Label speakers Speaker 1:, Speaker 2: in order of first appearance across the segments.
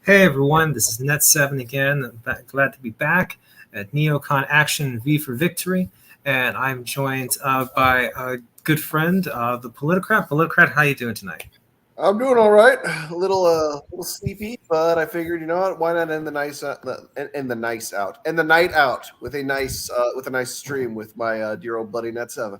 Speaker 1: Hey everyone, this is Net7 again. Glad to be back at Neocon Action V for Victory, and I'm joined by a good friend, the Politicrat. Politicrat, how you doing tonight?
Speaker 2: I'm doing all right. A little sleepy, but I figured, you know what? Why not end the nice, end the nice out, end the night out with a nice stream with my dear old buddy Net7.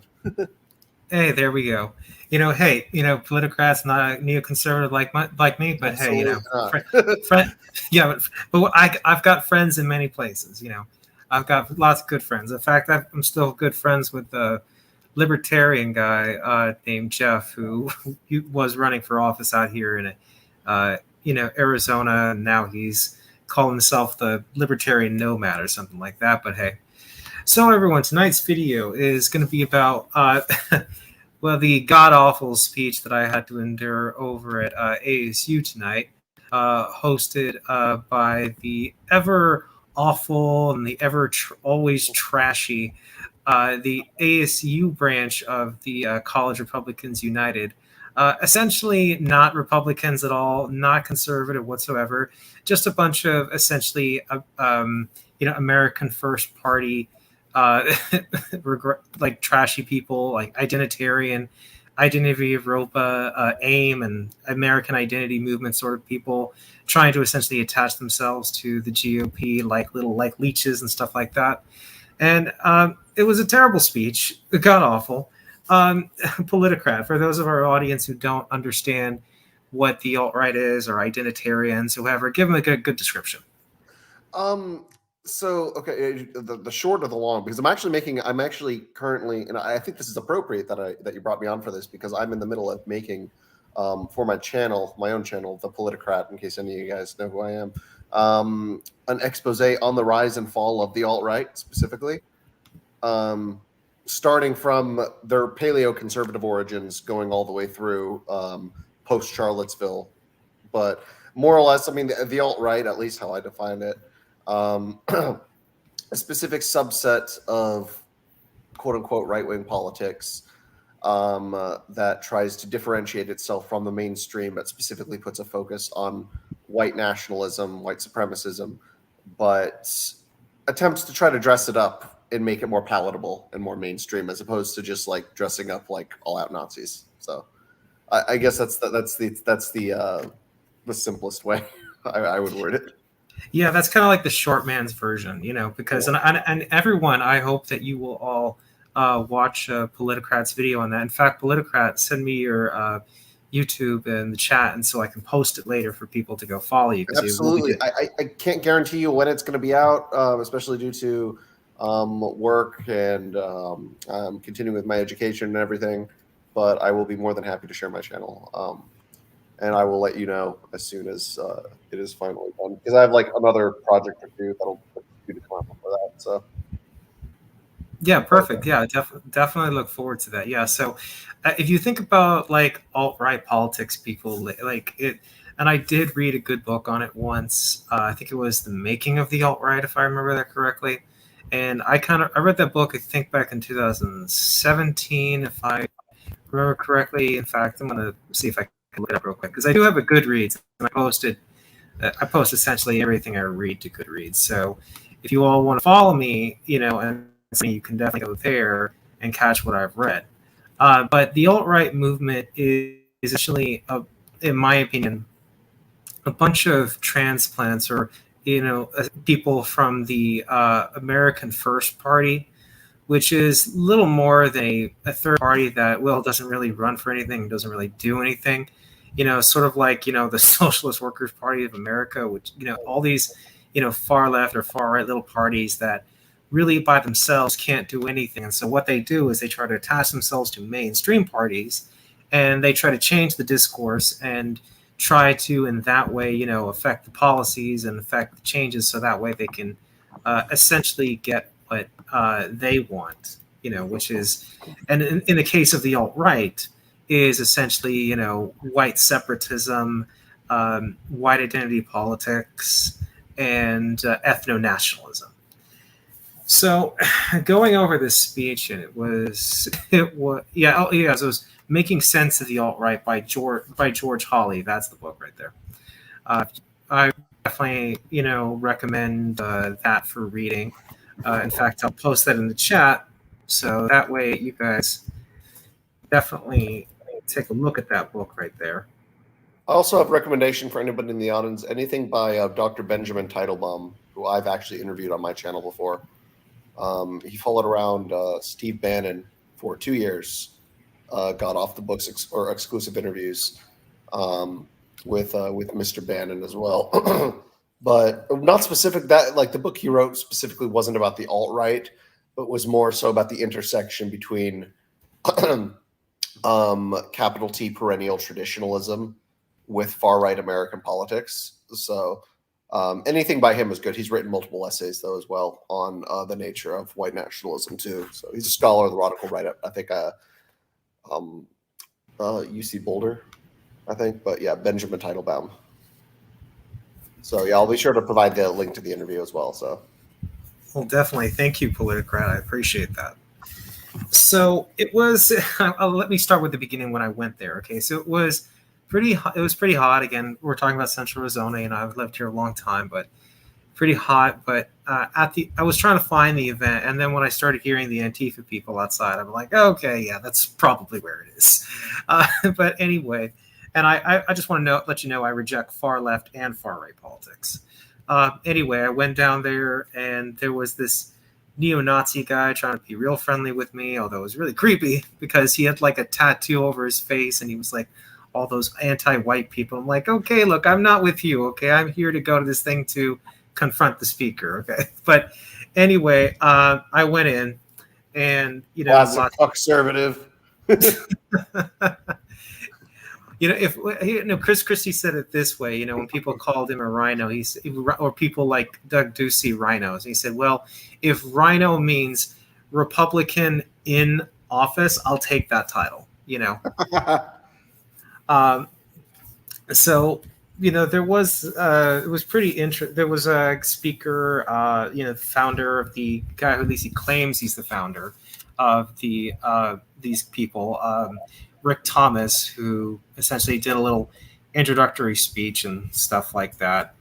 Speaker 1: Hey, there we go. Hey, Politicrat's not a neoconservative like me, but hey,
Speaker 2: Absolutely not.
Speaker 1: friend, yeah, but I've got friends in many places. I've got lots of good friends. In fact, I'm still good friends with the libertarian guy named Jeff who was running for office out here in Arizona, and now he's calling himself the libertarian nomad or something like that. But hey, so everyone, tonight's video is going to be about well, the god awful speech that I had to endure over at ASU tonight, hosted by the ever awful and the always trashy the ASU branch of the College Republicans United. Essentially, not Republicans at all, not conservative whatsoever, just a bunch of essentially, American First Party, uh, like trashy people, like identitarian, Identity of Europa, AIM, and American Identity Movement sort of people trying to essentially attach themselves to the GOP like little like leeches and stuff like that. And it was a terrible speech, god awful. Politicrat, for those of our audience who don't understand what the alt right is or identitarians, whoever, give them a good description.
Speaker 2: um. So okay, the short of the long, because I'm actually currently, and I think this is appropriate that you brought me on for this because I'm in the middle of making, for my channel, my own channel, the Politicrat, in case any of you guys know who I am, an expose on the rise and fall of the alt right specifically. Starting from their paleo conservative origins, going all the way through post Charlottesville. But more or less, I mean, the alt right, at least how I define it, a specific subset of quote unquote right wing politics that tries to differentiate itself from the mainstream, but specifically puts a focus on white nationalism, white supremacism, but attempts to try to dress it up and make it more palatable and more mainstream, as opposed to just like dressing up like all out Nazis. So I guess that's the simplest way I would word it.
Speaker 1: Yeah, that's kind of like the short man's version, because
Speaker 2: Yeah.
Speaker 1: and everyone, I hope that you will all watch Politicrat's video on that. In fact, Politicrat, send me your YouTube in the chat, and so I can post it later for people to go follow you because it will be
Speaker 2: Absolutely.
Speaker 1: good.
Speaker 2: I can't guarantee you when it's going to be out, especially due to work and continuing with my education and everything. But I will be more than happy to share my channel. And I will let you know as soon as it is finally done. Because I have like another project or two that'll due to come out before that. So,
Speaker 1: Yeah,
Speaker 2: but
Speaker 1: perfect. Yeah, definitely look forward to that. Yeah, so if you think about like alt right politics, people like it, and I did read a good book on it once. I think it was The Making of the Alt Right, if I remember that correctly. And I read that book, I think back in 2017, if I remember correctly. In fact, I'm gonna see if I can look it up real quick because I do have a Goodreads, and I post essentially everything I read to Goodreads. So if you all want to follow me, and you can definitely go there and catch what I've read. But the alt right movement is actually, in my opinion, a bunch of transplants or people from the American First Party, which is little more than a third party that doesn't really run for anything, doesn't really do anything. Sort of like the Socialist Workers Party of America, which all these far left or far right little parties that really by themselves can't do anything. And so what they do is they try to attach themselves to mainstream parties, and they try to change the discourse and try to in that way affect the policies and affect the changes so that way they can essentially get what they want, which is, and in the case of the alt right, is essentially white separatism, white identity politics, and ethno nationalism. So, going over this speech, and so it was Making Sense of the Alt Right by George Hawley. That's the book right there. Uh, I definitely, recommend that for reading. In fact, I'll post that in the chat, so that way you guys definitely take a look at that book right there.
Speaker 2: I also have a recommendation for anybody in the audience. Anything by Dr. Benjamin Teitelbaum, who I've actually interviewed on my channel before. He followed around Steve Bannon for 2 years, got off the books or exclusive interviews with Mr. Bannon as well. But not specific. That like the book he wrote specifically wasn't about the alt-right, but was more so about the intersection between capital T perennial traditionalism with far right American politics. So anything by him is good. He's written multiple essays though as well on the nature of white nationalism too. So he's a scholar of the radical right. I think UC Boulder, I think. But yeah, Benjamin Teitelbaum. So yeah, I'll be sure to provide the link to the interview as well. So.
Speaker 1: Well, definitely. Thank you, Politicrat. I appreciate that. So it was. Let me start with the beginning when I went there. Okay, so it was pretty. It was pretty hot. Again, we're talking about Central Arizona, and I've lived here a long time, but pretty hot. But I was trying to find the event, and then when I started hearing the Antifa people outside, I'm like, okay, yeah, that's probably where it is. But anyway, and I just want to let you know I reject far left and far right politics. Anyway, I went down there, and there was this neo-Nazi guy trying to be real friendly with me, although it was really creepy because he had like a tattoo over his face, and he was like all those anti-white people. I'm like, okay, look, I'm not with you. Okay, I'm here to go to this thing to confront the speaker. Okay, but anyway, I went in, and
Speaker 2: classic conservative.
Speaker 1: If Chris Christie said it this way, when people called him a rhino, or people like Doug Ducey rhinos, he said, well, if rhino means Republican in office, I'll take that title, So, there was, it was pretty interesting. There was a speaker, the founder of the guy who at least he claims he's the founder of these people, Rick Thomas, who essentially did a little introductory speech and stuff like that.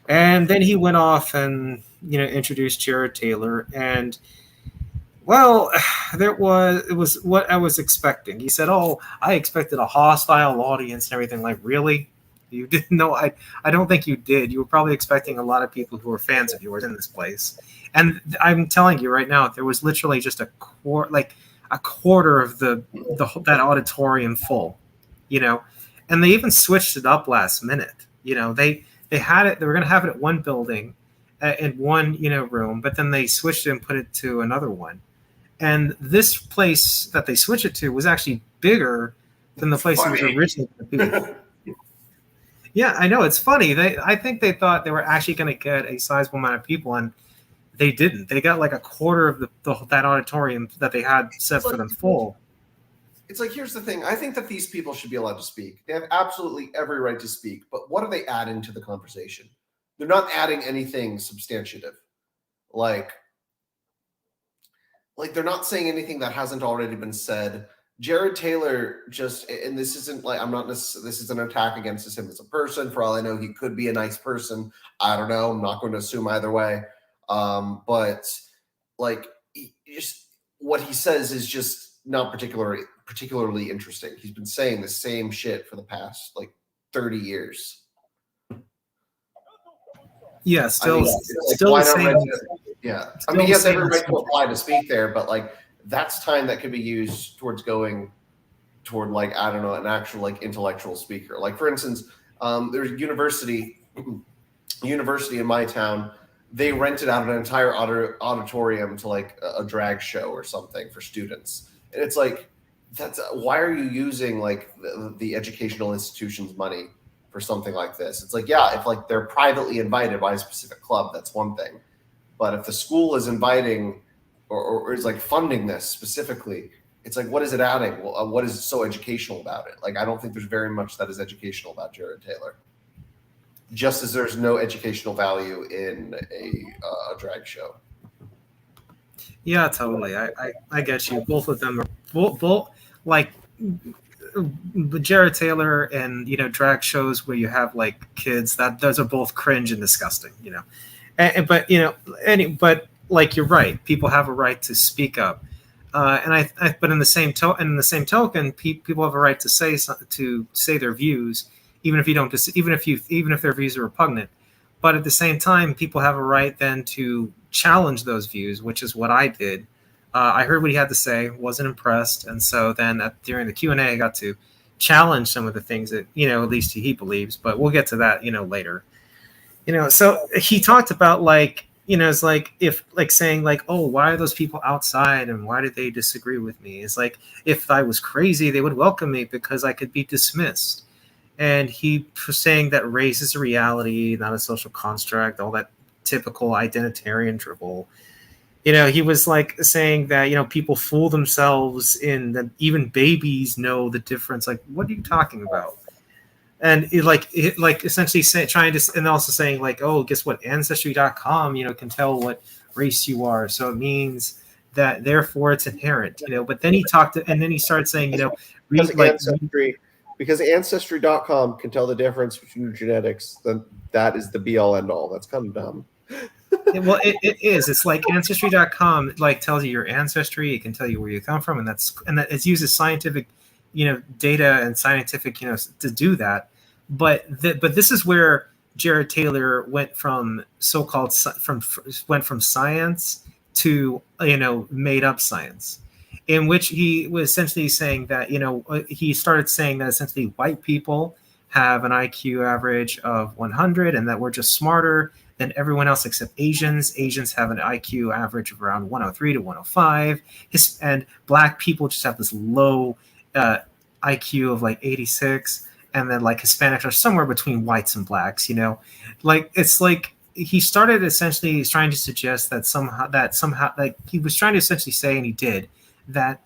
Speaker 1: And then he went off and, introduced Jared Taylor. And, well, it was what I was expecting. He said, oh, I expected a hostile audience and everything. Like, really? You didn't know? I don't think you did. You were probably expecting a lot of people who were fans of yours in this place. And I'm telling you right now, there was literally just a quarter of that auditorium full, and they even switched it up last minute. They had it. They were going to have it at one building, in one room, but then they switched it and put it to another one. And this place that they switched it to was actually bigger than the place it was originally going to be. Yeah, I know, it's funny. I think they thought they were actually going to get a sizable amount of people, and they didn't. They got like a quarter of that auditorium that they had set for them full.
Speaker 2: It's like, here's the thing. I think that these people should be allowed to speak. They have absolutely every right to speak. But what are they adding to the conversation? They're not adding anything substantive. Like they're not saying anything that hasn't already been said. Jared Taylor and this isn't like, this is an attack against him as a person. For all I know, he could be a nice person. I don't know. I'm not going to assume either way. But like, just what he says is just not particularly interesting. He's been saying the same shit for the past like 30 years.
Speaker 1: Yeah, still the same.
Speaker 2: Yeah, I mean, he has every right to apply to speak there, but like that's time that could be used towards going toward like, I don't know, an actual like intellectual speaker. Like for instance, there's a university in my town. They rented out an entire auditorium to like a drag show or something for students. And it's like, why are you using like the educational institution's money for something like this? It's like, yeah, if like they're privately invited by a specific club, that's one thing. But if the school is inviting or is like funding this specifically, it's like, what is it adding? Well, what is so educational about it? Like, I don't think there's very much that is educational about Jared Taylor. Just as there's no educational value in a drag show.
Speaker 1: Yeah, totally. I get you. Both of them are both like Jared Taylor and drag shows where you have like kids, that those are both cringe and disgusting, but but like you're right, people have a right to speak up, and but in the same token, people have a right to say their views, even if you don't even if their views are repugnant. But at the same time, people have a right then to challenge those views, which is what I did. I heard what he had to say, wasn't impressed, and so then during the Q&A, I got to challenge some of the things that at least he believes. But we'll get to that later. So he talked about it's like if like saying like, oh, why are those people outside and why did they disagree with me? It's like if I was crazy, they would welcome me because I could be dismissed. And he was saying that race is a reality, not a social construct, all that typical identitarian dribble. He was like saying that, people fool themselves in that even babies know the difference. Like, what are you talking about? And essentially trying to, and also saying like, oh, guess what? Ancestry.com, can tell what race you are. So it means that therefore it's inherent, but then he started saying, read like
Speaker 2: Ancestry. Because Ancestry.com can tell the difference between genetics, then that is the be-all, end-all. That's kind of dumb.
Speaker 1: Well, it is. It's like Ancestry.com like tells you your ancestry. It can tell you where you come from, and that it uses scientific, data and scientific, to do that. But this is where Jared Taylor went from went from science to made up science, in which he was essentially saying that he started saying that essentially white people have an IQ average of 100 and that we're just smarter than everyone else except Asians. Asians have an IQ average of around 103 to 105, and black people just have this low IQ of like 86, and then like Hispanics are somewhere between whites and blacks. Like it's like he started essentially trying to suggest that somehow like he was trying to essentially say, and he did, that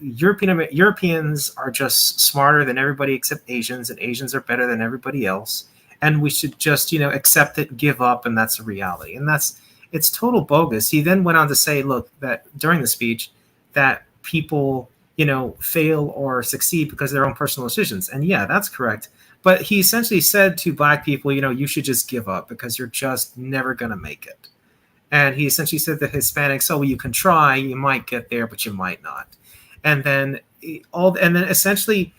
Speaker 1: Europeans are just smarter than everybody except Asians, and Asians are better than everybody else, and we should just accept it, give up, and that's a reality. And it's total bogus. He then went on to say, look, that during the speech that people fail or succeed because of their own personal decisions, and yeah, that's correct. But he essentially said to black people, you should just give up because you're just never going to make it. And he essentially said to Hispanics, oh, well, you can try, you might get there, but you might not. And then essentially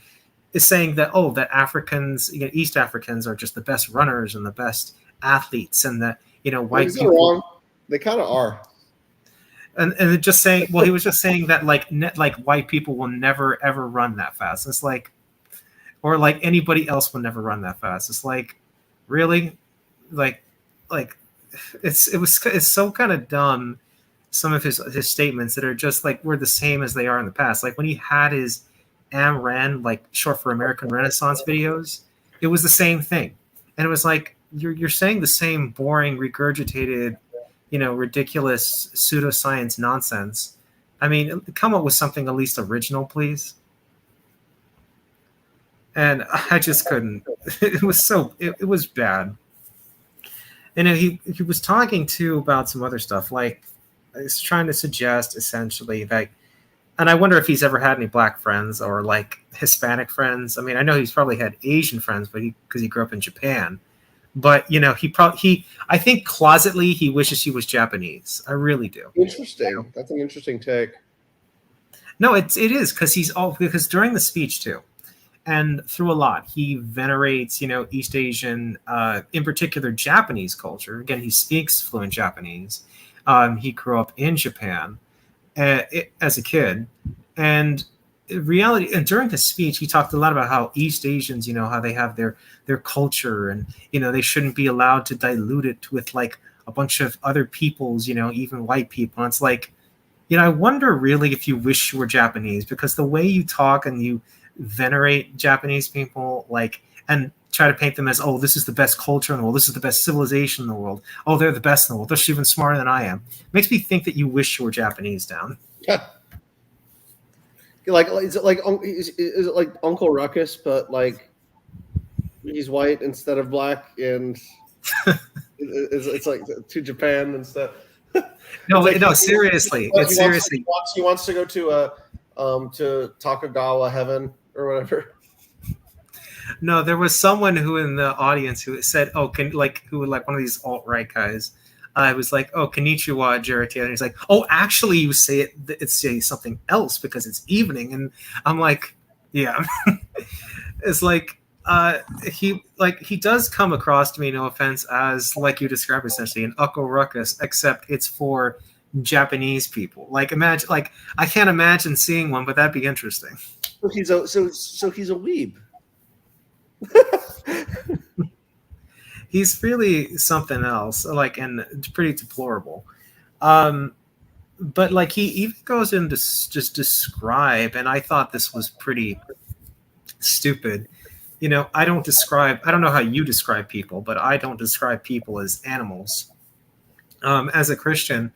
Speaker 1: is saying that, oh, that Africans, East Africans are just the best runners and the best athletes, and that white people.
Speaker 2: Wrong. They kind of are.
Speaker 1: And just saying, well, he was just saying that like white people will never ever run that fast. It's like, or like anybody else will never run that fast. It's like, really, like it's so kind of dumb. Some of his statements that are just like we're the same as they are in the past. Like when he had his AmRen, like short for American Renaissance videos, it was the same thing, and it was like you're saying the same boring, regurgitated, ridiculous pseudoscience nonsense. I mean, come up with something at least original, please. And I just couldn't. It was bad. And he was talking too about some other stuff, like he's trying to suggest essentially that, and I wonder if he's ever had any black friends or like Hispanic friends. I mean, I know he's probably had Asian friends, but because he grew up in Japan. But I think closetly he wishes he was Japanese. I really do.
Speaker 2: Interesting. That's an interesting take.
Speaker 1: No, it is because during the speech too, and through a lot, he venerates East Asian, in particular Japanese culture. Again, he speaks fluent Japanese. He grew up in Japan as a kid, and in reality, and during his speech, he talked a lot about how East Asians, how they have their culture, and they shouldn't be allowed to dilute it with like a bunch of other peoples, even white people. And it's like, I wonder really if you wish you were Japanese, because the way you talk and you venerate Japanese people, like, and try to paint them as, oh, this is the best culture in the world, this is the best civilization in the world, oh, they're the best in the world, they're even smarter than I am, makes me think that you wish you were Japanese down.
Speaker 2: Like, is it like Uncle Ruckus, but like he's white instead of black, and it's like to Japan instead.
Speaker 1: Seriously, it's seriously.
Speaker 2: He wants to go to Takagawa heaven, or whatever.
Speaker 1: No, there was someone who in the audience who said, "Oh, who like one of these alt right guys." I was like, "Oh, konnichiwa, Jared Taylor." And he's like, "Oh, actually, you say it's say something else because it's evening." And I'm like, "Yeah." It's like he does come across to me, no offense, as like you described essentially an Ucko Ruckus, except it's for Japanese people. Like imagine, like I can't imagine seeing one, but that'd be interesting.
Speaker 2: So he's a weeb.
Speaker 1: He's really something else, like, and pretty deplorable. But like he even goes in to just describe, and I thought this was pretty stupid. You know, I don't know how you describe people, but I don't describe people as animals. As a Christian,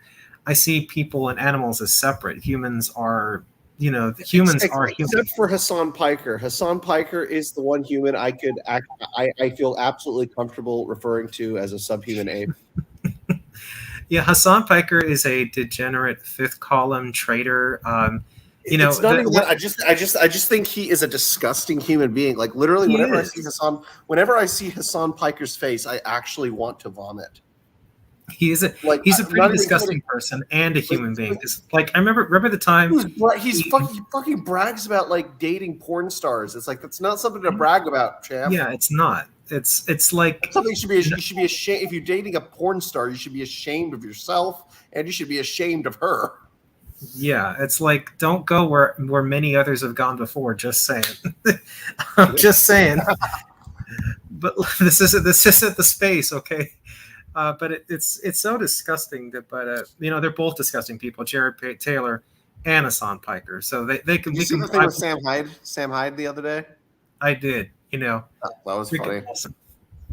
Speaker 1: I see people and animals as separate. Humans are, humans are humans.
Speaker 2: Except for Hassan Piker. Hassan Piker is the one human I feel absolutely comfortable referring to as a subhuman ape.
Speaker 1: Yeah, Hassan Piker is a degenerate fifth column traitor.
Speaker 2: It's not even that. I just think he is a disgusting human being. Like literally, whenever I see Hassan Piker's face, I actually want to vomit.
Speaker 1: He's a pretty disgusting person and a human being. Like I remember the time
Speaker 2: he fucking brags about like dating porn stars. It's like that's not something to brag about, champ.
Speaker 1: Yeah, it's not. It's like
Speaker 2: something you should be ashamed. If you're dating a porn star, you should be ashamed of yourself and you should be ashamed of her.
Speaker 1: Yeah, it's like don't go where many others have gone before. Just saying. I'm just saying. But this isn't the space, okay? But it's so disgusting that, they're both disgusting people, Jared Taylor and Hassan Piker. So they can.
Speaker 2: You see the thing with Sam Hyde the other day?
Speaker 1: I did.
Speaker 2: That was funny.
Speaker 1: Awesome.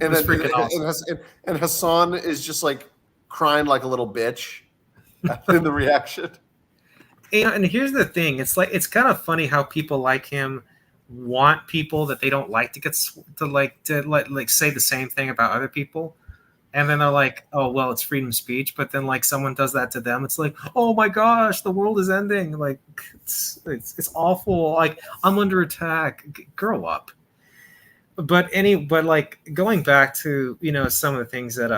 Speaker 2: And then awesome. And Hassan is just like crying like a little bitch in the reaction.
Speaker 1: And here's the thing: it's kind of funny how people like him want people that they don't like to get to say the same thing about other people. And then they're like, "Oh, well, it's freedom of speech." But then, like, someone does that to them, it's like, "Oh my gosh, the world is ending!" Like, it's awful. Like, I'm under attack. Grow up. But like going back to some of the things that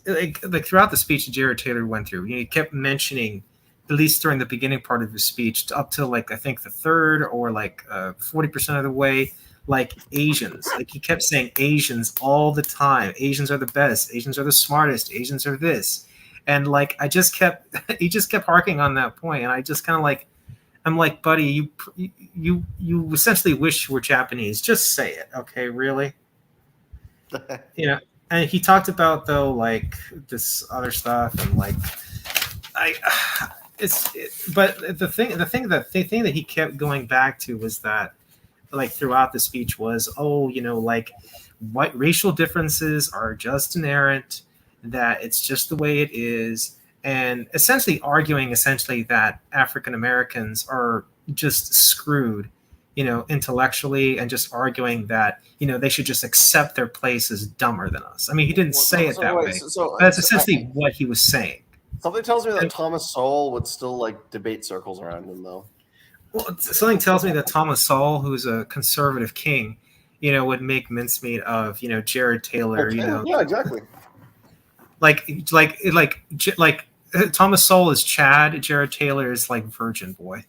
Speaker 1: like throughout the speech that Jared Taylor went through, he kept mentioning, at least during the beginning part of his speech, up to like I think the third or like 40% of the way. Like Asians, like he kept saying Asians all the time. Asians are the best. Asians are the smartest. Asians are this, and like he just kept harking on that point, and I just kind of like, I'm like, buddy, you essentially wish you were Japanese. Just say it, okay? Really, And he talked about though like this other stuff, and like but the thing that he kept going back to was that. Like throughout the speech was, like what racial differences are just inherent, that it's just the way it is, and essentially arguing that African Americans are just screwed, intellectually, and just arguing that they should just accept their place as dumber than us. I mean, he didn't say it that way. But that's essentially what he was saying.
Speaker 2: Something tells me that Thomas Sowell would still like debate circles around him, though.
Speaker 1: Well, something tells me that Thomas Sowell, who's a conservative king, would make mincemeat of, Jared Taylor,
Speaker 2: Yeah, exactly.
Speaker 1: Like Thomas Sowell is Chad, Jared Taylor is like Virgin Boy.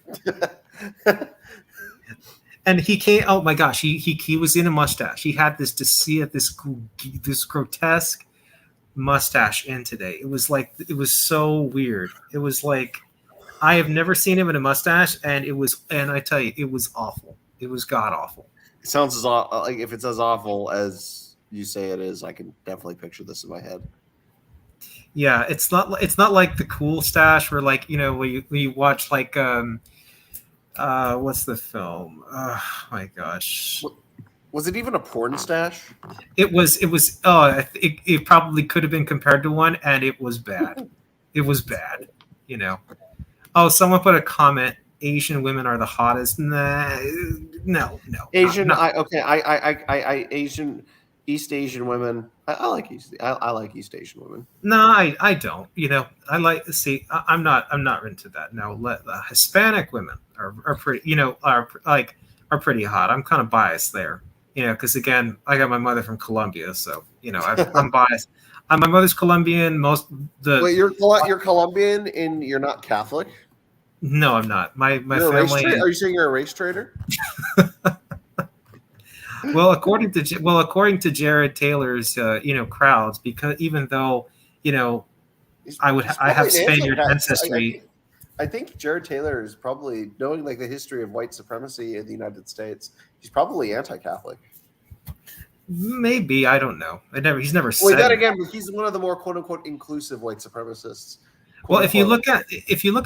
Speaker 1: And he came, oh my gosh, he was in a mustache. He had this grotesque mustache in today. It was so weird. It was like, I have never seen him in a mustache, and I tell you, it was awful. It was god awful.
Speaker 2: It sounds like if it's as awful as you say it is, I can definitely picture this in my head.
Speaker 1: Yeah, it's not like the cool stash where like when you watch like what's the film? Oh my gosh.
Speaker 2: Was it even a porn stash?
Speaker 1: It was. It probably could have been compared to one, and it was bad. It was bad. Oh, someone put a comment. Asian women are the hottest. Nah, no.
Speaker 2: Asian. Asian, East Asian women. I like East Asian women.
Speaker 1: No, I don't. I like. See, I'm not into that. No, Hispanic women are pretty. Are like are pretty hot. I'm kind of biased there, because again, I got my mother from Colombia, so I'm biased. My mother's Colombian.
Speaker 2: Wait, you're Colombian and you're not Catholic?
Speaker 1: No, I'm not. My
Speaker 2: You're
Speaker 1: family.
Speaker 2: Are you saying you're a race trader?
Speaker 1: Well, according to Jared Taylor's crowds, because even though I have Spaniard ancestry.
Speaker 2: I think Jared Taylor is probably, knowing like the history of white supremacy in the United States, he's probably anti-Catholic.
Speaker 1: Maybe, I don't know. He's never said.
Speaker 2: Well, then again, he's one of the more quote unquote inclusive white supremacists.
Speaker 1: Well, if you look at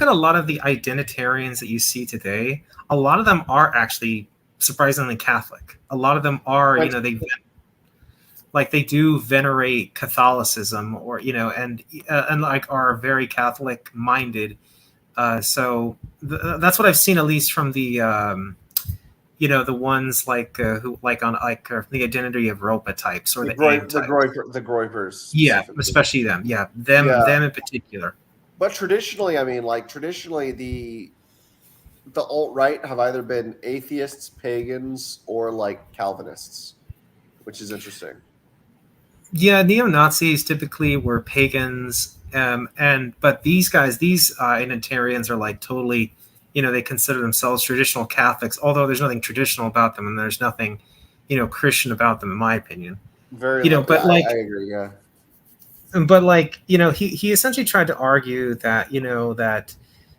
Speaker 1: a lot of the identitarians that you see today, a lot of them are actually surprisingly Catholic. A lot of them are, they do venerate Catholicism, or and like are very Catholic minded. So that's what I've seen, at least from the the ones who on the Identity of Europa types, or the
Speaker 2: Groypers.
Speaker 1: Yeah, especially them. Yeah, them in particular.
Speaker 2: But traditionally, the alt-right have either been atheists, pagans, or like Calvinists, which is interesting.
Speaker 1: Yeah, neo-Nazis typically were pagans, but these identitarians are like totally, they consider themselves traditional Catholics, although there's nothing traditional about them, and there's nothing, Christian about them, in my opinion.
Speaker 2: Very, but I agree, yeah.
Speaker 1: But he essentially tried to argue that that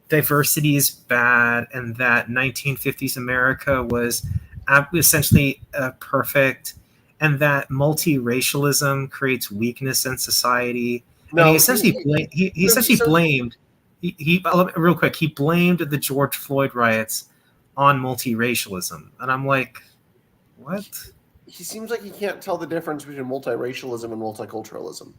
Speaker 1: diversity is bad, and that 1950s America was essentially perfect, and that multiracialism creates weakness in society. No, and he essentially blamed real quick. He blamed the George Floyd riots on multiracialism, and I'm like, what?
Speaker 2: He seems like he can't tell the difference between multiracialism and multiculturalism.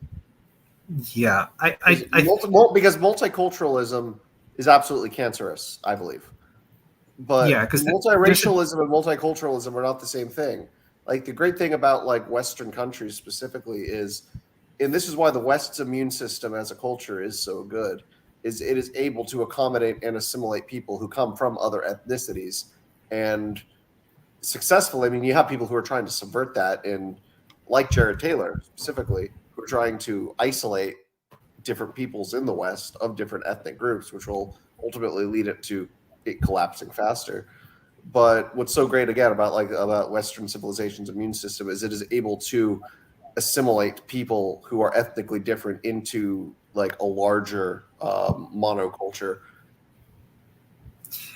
Speaker 1: Yeah,
Speaker 2: because multiculturalism is absolutely cancerous, I believe. But yeah, because multiracialism and multiculturalism are not the same thing. Like, the great thing about like Western countries specifically is, and this is why the West's immune system as a culture is so good, is it is able to accommodate and assimilate people who come from other ethnicities, and successfully. I mean, you have people who are trying to subvert that, and like Jared Taylor specifically, who are trying to isolate different peoples in the West of different ethnic groups, which will ultimately lead it to it collapsing faster. But what's so great again about Western civilization's immune system is it is able to assimilate people who are ethnically different into like a larger monoculture.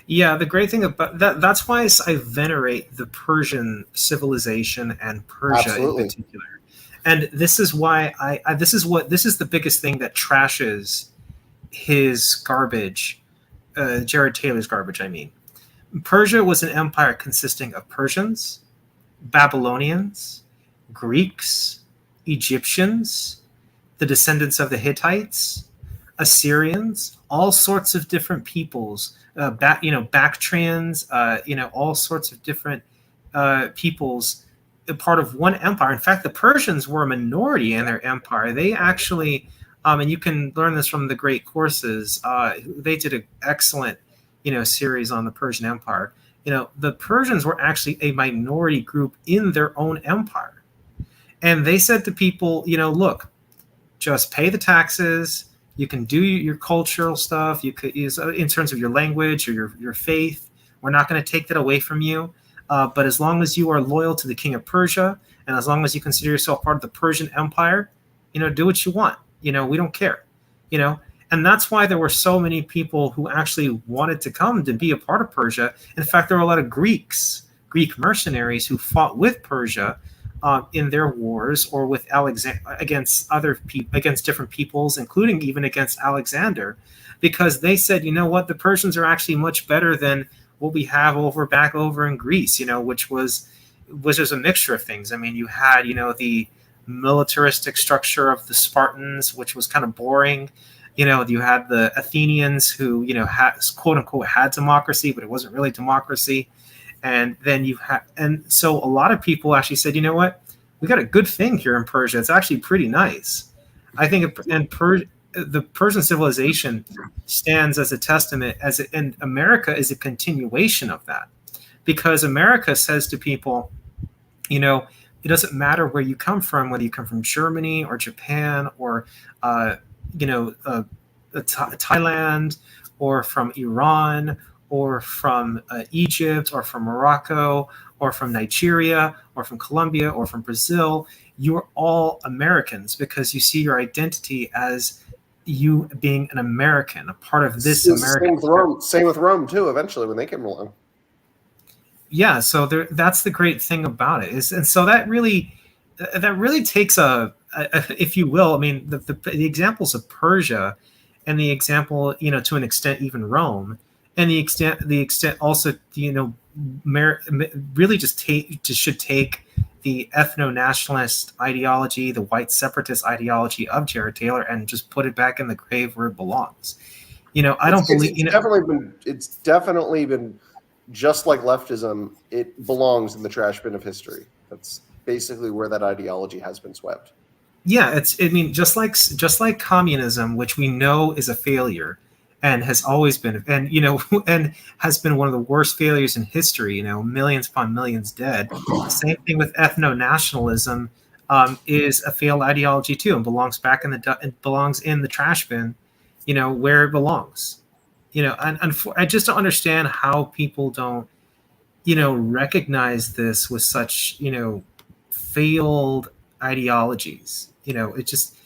Speaker 1: Yeah, the great thing about that's why I venerate the Persian civilization and Persia in particular. And this is why this is the biggest thing that trashes his garbage, Jared Taylor's garbage, I mean. Persia was an empire consisting of Persians, Babylonians, Greeks, Egyptians, the descendants of the Hittites, Assyrians, all sorts of different peoples, Bactrians, all sorts of different peoples, part of one empire. In fact, the Persians were a minority in their empire. They actually, and you can learn this from the great courses, they did an excellent series on the Persian Empire. The Persians were actually a minority group in their own empire. And they said to people, look, just pay the taxes. You can do your cultural stuff. You could use in terms of your language or your faith. We're not going to take that away from you. But as long as you are loyal to the king of Persia, and as long as you consider yourself part of the Persian Empire, do what you want. We don't care. And that's why there were so many people who actually wanted to come to be a part of Persia. In fact, there were a lot of Greek mercenaries who fought with Persia in their wars, or with against different peoples, including even against Alexander, because they said, what, the Persians are actually much better than what we have back over in Greece, which was a mixture of things. I mean, you had, the militaristic structure of the Spartans, which was kind of boring. You had the Athenians who, had, quote unquote, had democracy, but it wasn't really democracy. And then so a lot of people actually said, what, we got a good thing here in Persia. It's actually pretty nice. I think, the Persian civilization stands as a testament, and America is a continuation of that, because America says to people, you know, it doesn't matter where you come from, whether you come from Germany or Japan or, uh, you know, Thailand or from Iran or from Egypt or from Morocco or from Nigeria or from Colombia or from Brazil. You're all Americans because you see your identity as you being an American, a part of this American.
Speaker 2: Same with Rome too. Eventually, when they came along.
Speaker 1: Yeah, so that's the great thing about it is, and so that really takes if you will, I mean, the examples of Persia, and the example, you know, to an extent even Rome, and the extent also, you know, really just should take the ethno-nationalist ideology, the white separatist ideology of Jared Taylor, and just put it back in the grave where it belongs. You know, I don't believe,
Speaker 2: it's definitely been just like leftism. It belongs in the trash bin of history. That's basically where that ideology has been swept.
Speaker 1: Yeah, I mean, just like communism, which we know is a failure and has always been, and, you know, and has been one of the worst failures in history, you know, millions upon millions dead. Same thing with ethno-nationalism, is a failed ideology too, and belongs back in it belongs in the trash bin, you know, where it belongs. You know, and I just don't understand how people don't, you know, recognize this with such, you know, failed ideologies. You know, it just,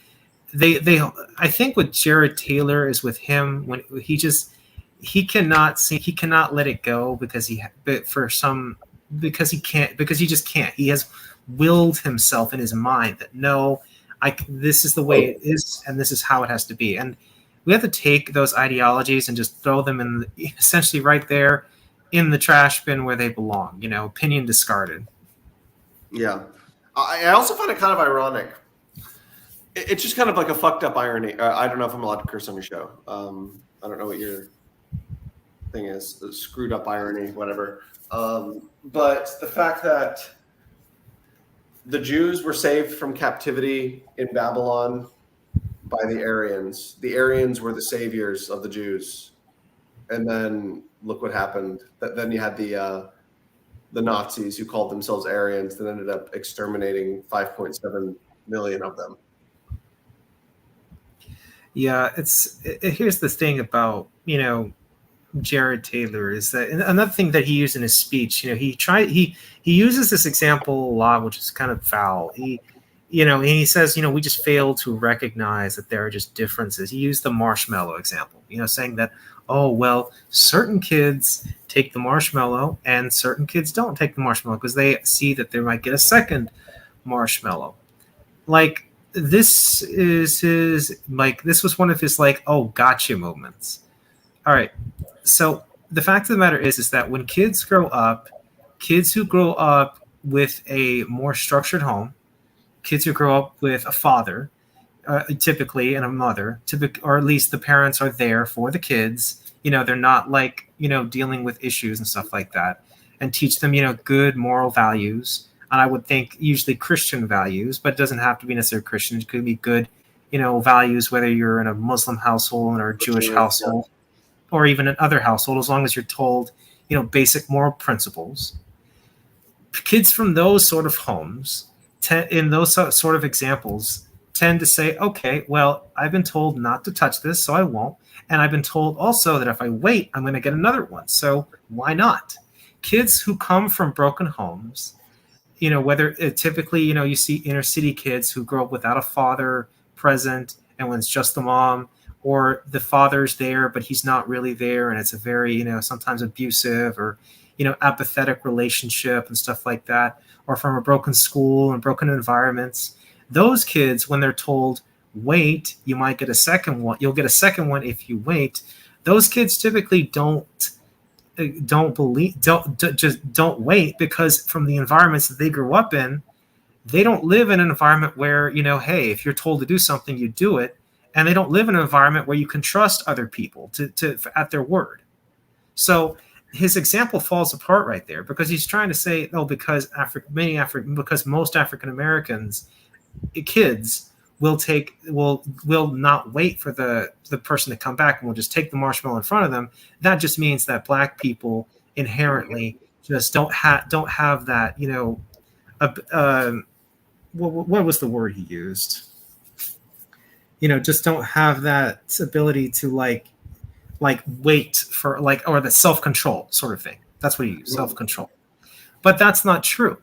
Speaker 1: they I think with Jared Taylor is with him when he cannot let it go because he just can't. He has willed himself in his mind that no, this is the way it is and this is how it has to be. And we have to take those ideologies and just throw them in essentially right there in the trash bin where they belong, you know, opinion discarded.
Speaker 2: Yeah. I also find it kind of ironic. It's just kind of like a fucked up irony. I don't know if I'm allowed to curse on your show. I don't know what your thing is. The screwed up irony, whatever. But the fact that the Jews were saved from captivity in Babylon by the Aryans. The Aryans were the saviors of the Jews. And then look what happened. Then you had the Nazis who called themselves Aryans that ended up exterminating 5.7 million of them.
Speaker 1: Yeah, here's the thing about, you know, Jared Taylor is that another thing that he used in his speech, you know, he uses this example a lot, which is kind of foul. You know, and he says, you know, we just fail to recognize that there are just differences. He used the marshmallow example, you know, saying that, oh, well, certain kids take the marshmallow and certain kids don't take the marshmallow because they see that they might get a second marshmallow. Like, this was one of his, like, oh, gotcha moments. All right. So the fact of the matter is that when kids grow up, kids who grow up with a more structured home, kids who grow up with a father, typically, and a mother, or at least the parents are there for the kids. You know, they're not, like, you know, dealing with issues and stuff like that, and teach them, you know, good moral values. And I would think usually Christian values, but it doesn't have to be necessarily Christian. It could be good, you know, values, whether you're in a Muslim household or a Jewish household, or even another household, as long as you're told, you know, basic moral principles. Kids from those sort of homes, in those sort of examples, tend to say, okay, well, I've been told not to touch this, so I won't. And I've been told also that if I wait, I'm going to get another one. So why not? Kids who come from broken homes, you know, whether typically, you know, you see inner city kids who grow up without a father present, and when it's just the mom, or the father's there, but he's not really there. And it's a very, you know, sometimes abusive or, you know, apathetic relationship and stuff like that, or from a broken school and broken environments. Those kids, when they're told, wait, you might get a second one, you'll get a second one if you wait. Those kids typically don't wait, because from the environments that they grew up in, they don't live in an environment where, you know, hey, if you're told to do something, you do it. And they don't live in an environment where you can trust other people to at their word. So his example falls apart right there, because he's trying to say, oh, because most African Americans kids will not wait for the person to come back and will just take the marshmallow in front of them. That just means that black people inherently just don't have that, what was the word he used? Just don't have that ability to wait for or the self-control sort of thing. That's what he used, self-control. But that's not true.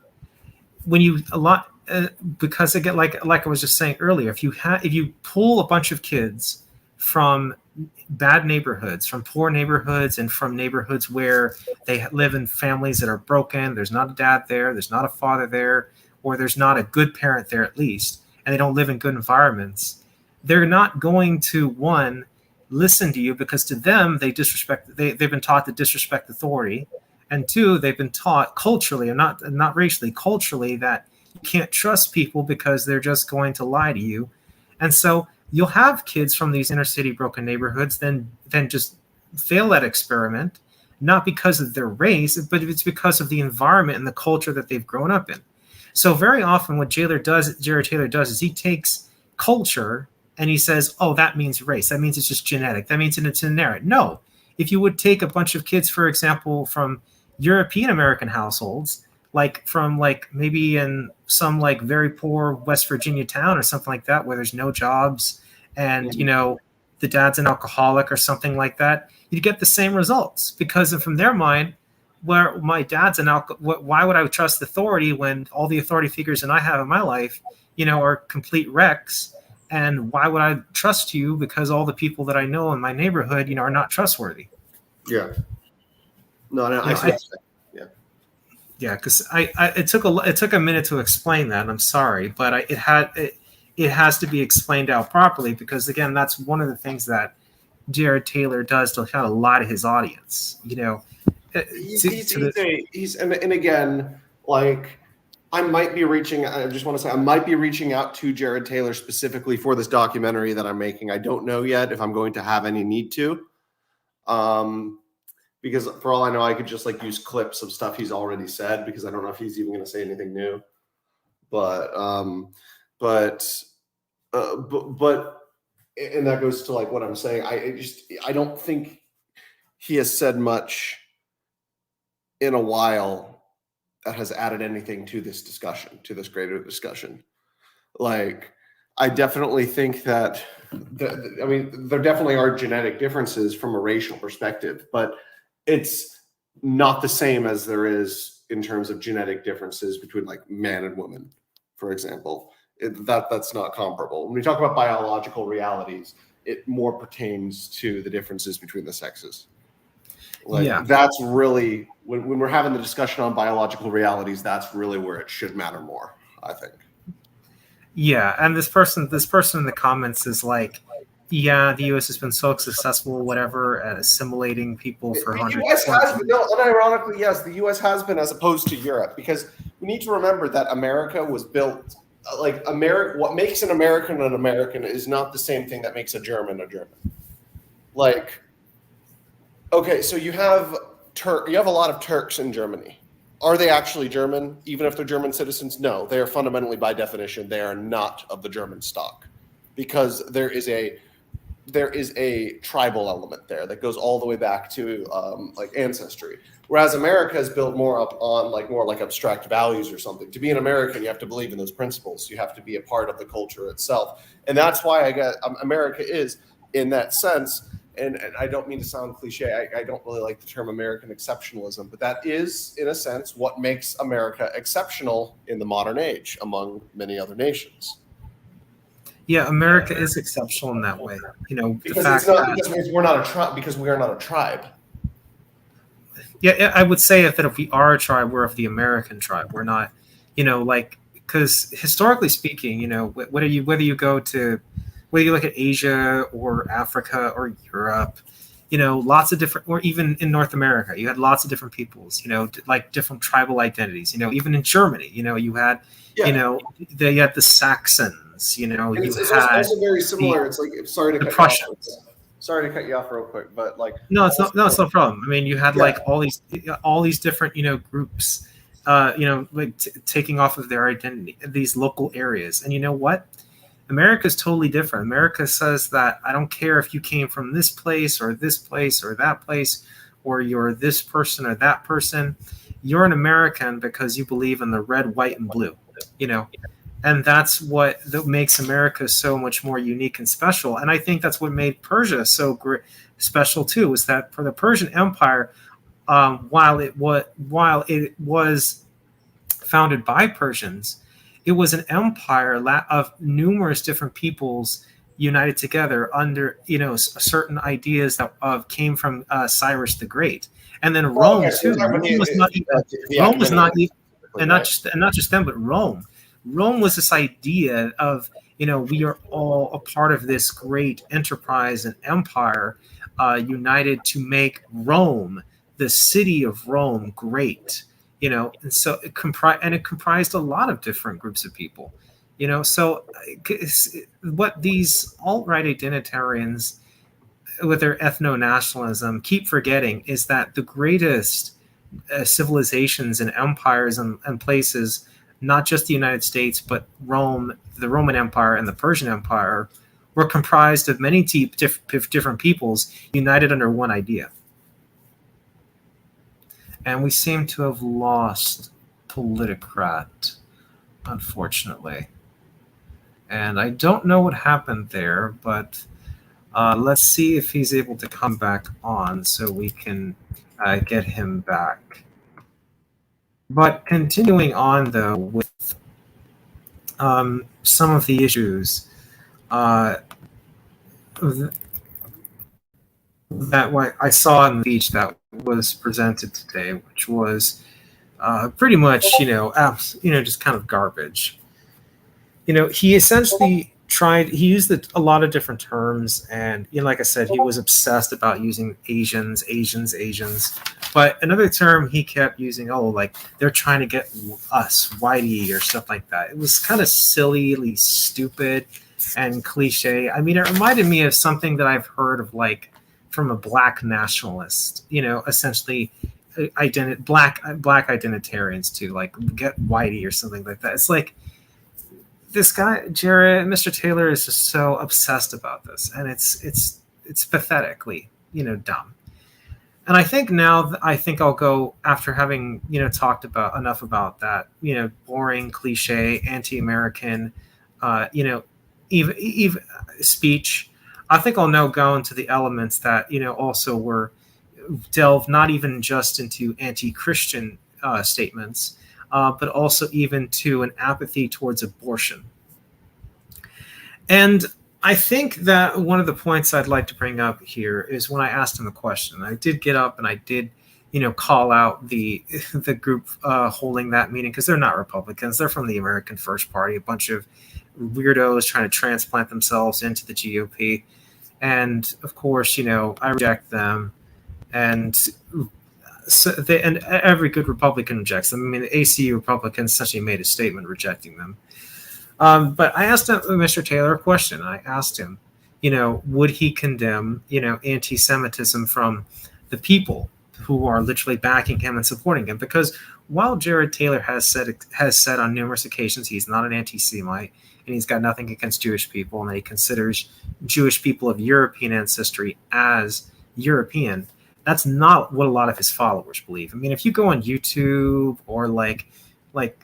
Speaker 1: When you because again, like I was just saying earlier, if you pull a bunch of kids from bad neighborhoods, from poor neighborhoods, and from neighborhoods where they live in families that are broken, there's not a dad there, there's not a father there, or there's not a good parent there at least, and they don't live in good environments, they're not going to, one, listen to you, because to them they've been taught to disrespect authority, and two, they've been taught culturally, and not racially, culturally, that you can't trust people because they're just going to lie to you. And so you'll have kids from these inner city broken neighborhoods then just fail that experiment, not because of their race, but it's because of the environment and the culture that they've grown up in. So very often what Jared Taylor does is he takes culture and he says, oh, that means race. That means it's just genetic. That means it's inherent. No. If you would take a bunch of kids, for example, from European American households, from maybe in some very poor West Virginia town or something like that, where there's no jobs and, the dad's an alcoholic or something like that, you'd get the same results, because from their mind, where my dad's an alcoholic, why would I trust authority when all the authority figures that I have in my life, are complete wrecks? And why would I trust you? Because all the people that I know in my neighborhood, are not trustworthy.
Speaker 2: Yeah. No, I see.
Speaker 1: Yeah, because it took a minute to explain that. And I'm sorry, but it has to be explained out properly, because again, that's one of the things that Jared Taylor does to kind of lie to his audience.
Speaker 2: And again, I might be reaching out to Jared Taylor specifically for this documentary that I'm making. I don't know yet if I'm going to have any need to. Because for all I know, I could just use clips of stuff he's already said, because I don't know if he's even going to say anything new. But and that goes to what I'm saying. I don't think he has said much in a while that has added anything to this discussion, to this greater discussion. I definitely think that there definitely are genetic differences from a racial perspective, but it's not the same as there is in terms of genetic differences between man and woman, for example. That's not comparable. When we talk about biological realities, it more pertains to the differences between the sexes. That's really, when we're having the discussion on biological realities, that's really where it should matter more, I think. Yeah,
Speaker 1: and this person in the comments is yeah, the U.S. has been so successful, whatever, at assimilating people for hundreds.
Speaker 2: The U.S. has been, unironically, yes, the U.S. has been, as opposed to Europe, because we need to remember that America was built America. What makes an American is not the same thing that makes a German a German. Okay, so you have a lot of Turks in Germany. Are they actually German, even if they're German citizens? No, they are fundamentally, by definition, they are not of the German stock, because there is a tribal element there that goes all the way back to ancestry. Whereas America is built more up on more abstract values or something. To be an American, you have to believe in those principles. You have to be a part of the culture itself, and that's why I guess America is, in that sense. And I don't mean to sound cliche. I don't really like the term American exceptionalism, but that is, in a sense, what makes America exceptional in the modern age among many other nations.
Speaker 1: Yeah, America is exceptional in that way.
Speaker 2: Because we are not a tribe.
Speaker 1: Yeah, I would say that if we are a tribe, we're of the American tribe. We're not, because historically speaking, whether you look at Asia or Africa or Europe, lots of different, or even in North America, you had lots of different peoples, different tribal identities. Even in Germany, you had, you had the Saxons.
Speaker 2: It's also very similar. Sorry to cut you off real quick, but
Speaker 1: no, it's no problem. I mean, you had all these different groups, taking off of their identity, these local areas, and you know what? America is totally different. America says that I don't care if you came from this place or that place, or you're this person or that person. you're an American because you believe in the red, white, and blue, you know, and that's what that makes America so much more unique and special. And I think that's what made Persia so great, special too, was that for the Persian Empire, while it was founded by Persians, it was an empire of numerous different peoples united together under certain ideas that came from Cyrus the Great, and then Rome too. Rome was not even, and not just them, but Rome. Rome was this idea of we are all a part of this great enterprise and empire, united to make Rome, the city of Rome, great. And so it comprised a lot of different groups of people. So what these alt-right identitarians with their ethno-nationalism keep forgetting is that the greatest civilizations and empires and places, not just the United States, but Rome, the Roman Empire and the Persian Empire, were comprised of many different peoples united under one idea. And we seem to have lost Politicrat, unfortunately. And I don't know what happened there, but let's see if he's able to come back on so we can get him back. But continuing on, though, with some of the issues that I saw in the speech that was presented today, which was pretty much, just kind of garbage. He essentially he used a lot of different terms, and like I said, he was obsessed about using Asians. But another term he kept using, like they're trying to get us whitey or stuff like that. It was kind of sillily stupid and cliche. I mean, it reminded me of something that I've heard of, like, from a black nationalist, essentially black identitarians too, like get whitey or something like that. It's like, this guy, Mr. Taylor, is just so obsessed about this, and it's pathetically, dumb. And I think I'll go, after having, talked about enough about that, boring, cliche, anti-American, even speech. I think I'll now go into the elements that, also were delved not even just into anti-Christian statements, but also even to an apathy towards abortion. And I think that one of the points I'd like to bring up here is when I asked him a question. I did get up and I did, call out the group holding that meeting, because they're not Republicans. They're from the American First Party, a bunch of weirdos trying to transplant themselves into the GOP. And of course, I reject them. And and every good Republican rejects them. I mean, the ACU Republicans essentially made a statement rejecting them. But I asked Mr. Taylor a question. I asked him, would he condemn, anti-Semitism from the people who are literally backing him and supporting him? Because while Jared Taylor has said on numerous occasions he's not an anti-Semite and he's got nothing against Jewish people, and that he considers Jewish people of European ancestry as European, that's not what a lot of his followers believe. I mean, if you go on YouTube or like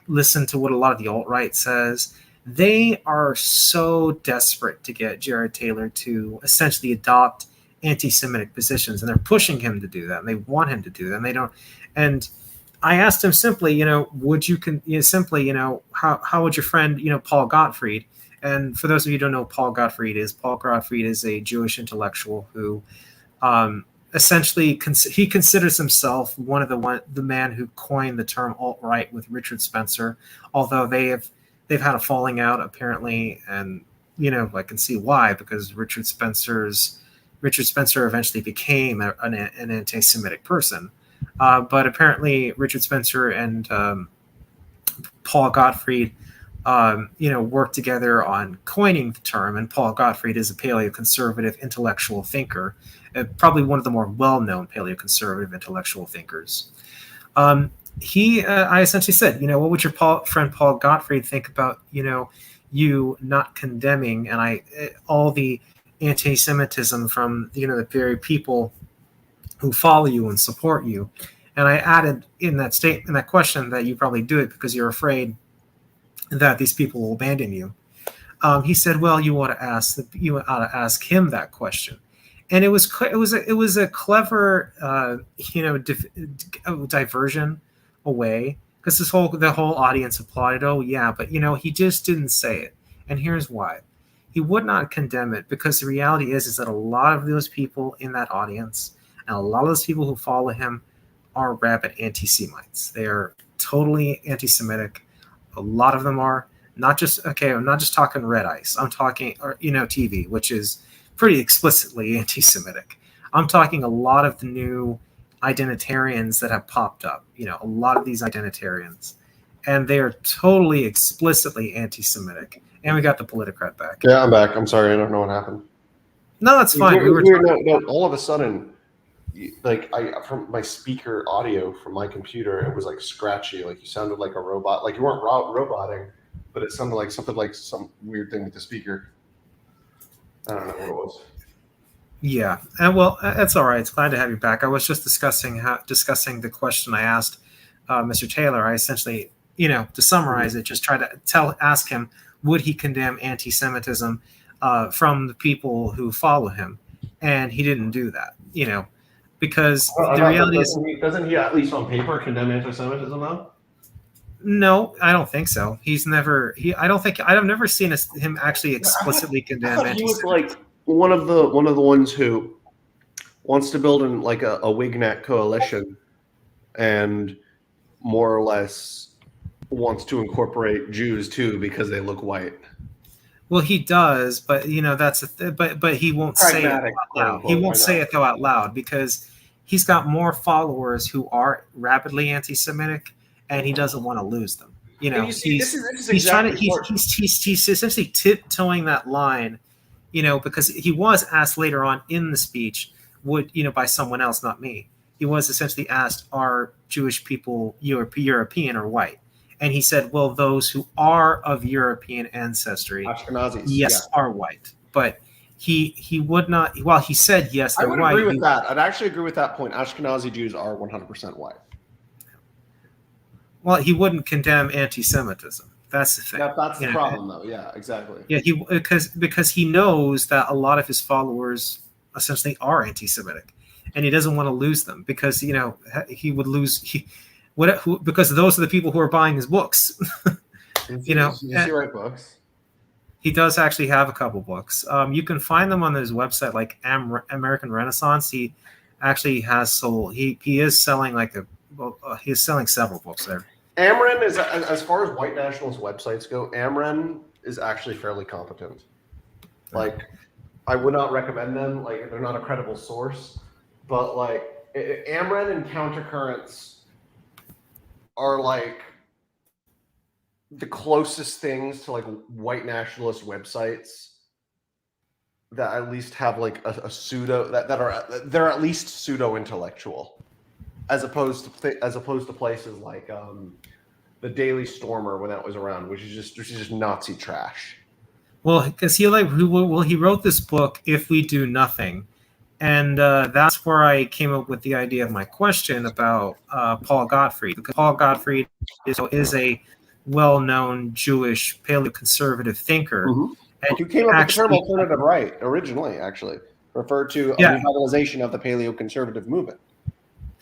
Speaker 1: listen to what a lot of the alt-right says, they are so desperate to get Jared Taylor to essentially adopt anti-Semitic positions, and they're pushing him to do that, and they want him to do that, and they don't. And I asked him simply, would you simply, how would your friend, Paul Gottfried? And for those of you who don't know who Paul Gottfried is a Jewish intellectual who essentially he considers himself one of the man who coined the term alt-right with Richard Spencer, although they've had a falling out apparently, and I can see why, because Richard Spencer eventually became an anti-Semitic person, but apparently Richard Spencer and Paul Gottfried worked together on coining the term, and Paul Gottfried is a paleoconservative intellectual thinker, probably one of the more well-known paleoconservative intellectual thinkers. I essentially said, what would your friend Paul Gottfried think about, you not condemning all the anti-Semitism from, the very people who follow you and support you? And I added in that question that you probably do it because you're afraid that these people will abandon you. He said, "Well, you ought to ask him that question." And it was a clever diversion away, because the whole audience applauded. Oh yeah, but he just didn't say it, and here's why. He would not condemn it because the reality is that a lot of those people in that audience and a lot of those people who follow him are rabid anti-Semites. They are totally anti-Semitic. A lot of them are. Not just okay. I'm not just talking red ice. I'm talking, TV, which is pretty explicitly anti-Semitic. I'm talking a lot of the new identitarians that have popped up. A lot of these identitarians, and they are totally explicitly anti-Semitic. And we got the Politicrat back.
Speaker 2: Yeah, I'm back. I'm sorry, I don't know what happened.
Speaker 1: No, that's fine.
Speaker 2: All of a sudden, from my speaker audio from my computer, it was like scratchy. Like you sounded like a robot. Like you weren't roboting, but it sounded like something like some weird thing with the speaker. I don't know what it was.
Speaker 1: Yeah, and well, that's all right. It's glad to have you back. I was just discussing the question I asked Mr. Taylor. I essentially, to summarize it, just try to ask him, would he condemn anti-Semitism from the people who follow him, and he didn't do that. Because the reality is,
Speaker 2: doesn't he at least on paper condemn anti-Semitism though?
Speaker 1: No, I don't think so. He's never. I've never seen him actually explicitly condemn anti-Semitism.
Speaker 2: He was like one of the ones who wants to build in like a Wignet coalition, and more or less wants to incorporate Jews too because they look white.
Speaker 1: Well, he does, but but he won't say it out loud. He won't say it though out loud because he's got more followers who are rapidly anti-Semitic, and he doesn't want to lose them. He's essentially tiptoeing that line, because he was asked later on in the speech, by someone else, not me. He was essentially asked, "Are Jewish people European or white?" And he said, "Well, those who are of European ancestry,
Speaker 2: Ashkenazis,
Speaker 1: yes, are white." But he would not. While he said yes, they're white.
Speaker 2: I would agree with that. I'd actually agree with that point. Ashkenazi Jews are 100% white.
Speaker 1: Well, he wouldn't condemn anti-Semitism. That's the thing.
Speaker 2: That's the problem, though. Yeah, exactly.
Speaker 1: Yeah, because he knows that a lot of his followers essentially are anti-Semitic, and he doesn't want to lose them because he would lose. Because those are the people who are buying his books.
Speaker 2: Does he write books?
Speaker 1: He does actually have a couple books. You can find them on his website, like American Renaissance. He actually has sold. He is selling he's selling several books there.
Speaker 2: Amren is, as far as white nationalist websites go, Amren is actually fairly competent. Like, I would not recommend them. Like, they're not a credible source. But like, Amren and Countercurrents are like the closest things to like white nationalist websites that at least have like a pseudo they're at least pseudo intellectual, as opposed to places like the Daily Stormer when that was around, which is just Nazi trash.
Speaker 1: Well, because he wrote this book, If We Do Nothing, and that's where I came up with the idea of my question about Paul Gottfried, because Paul Gottfried is a well-known Jewish paleoconservative thinker.
Speaker 2: Mm-hmm. And who came up with the term alternative right originally, actually referred to a revitalization of the paleoconservative movement.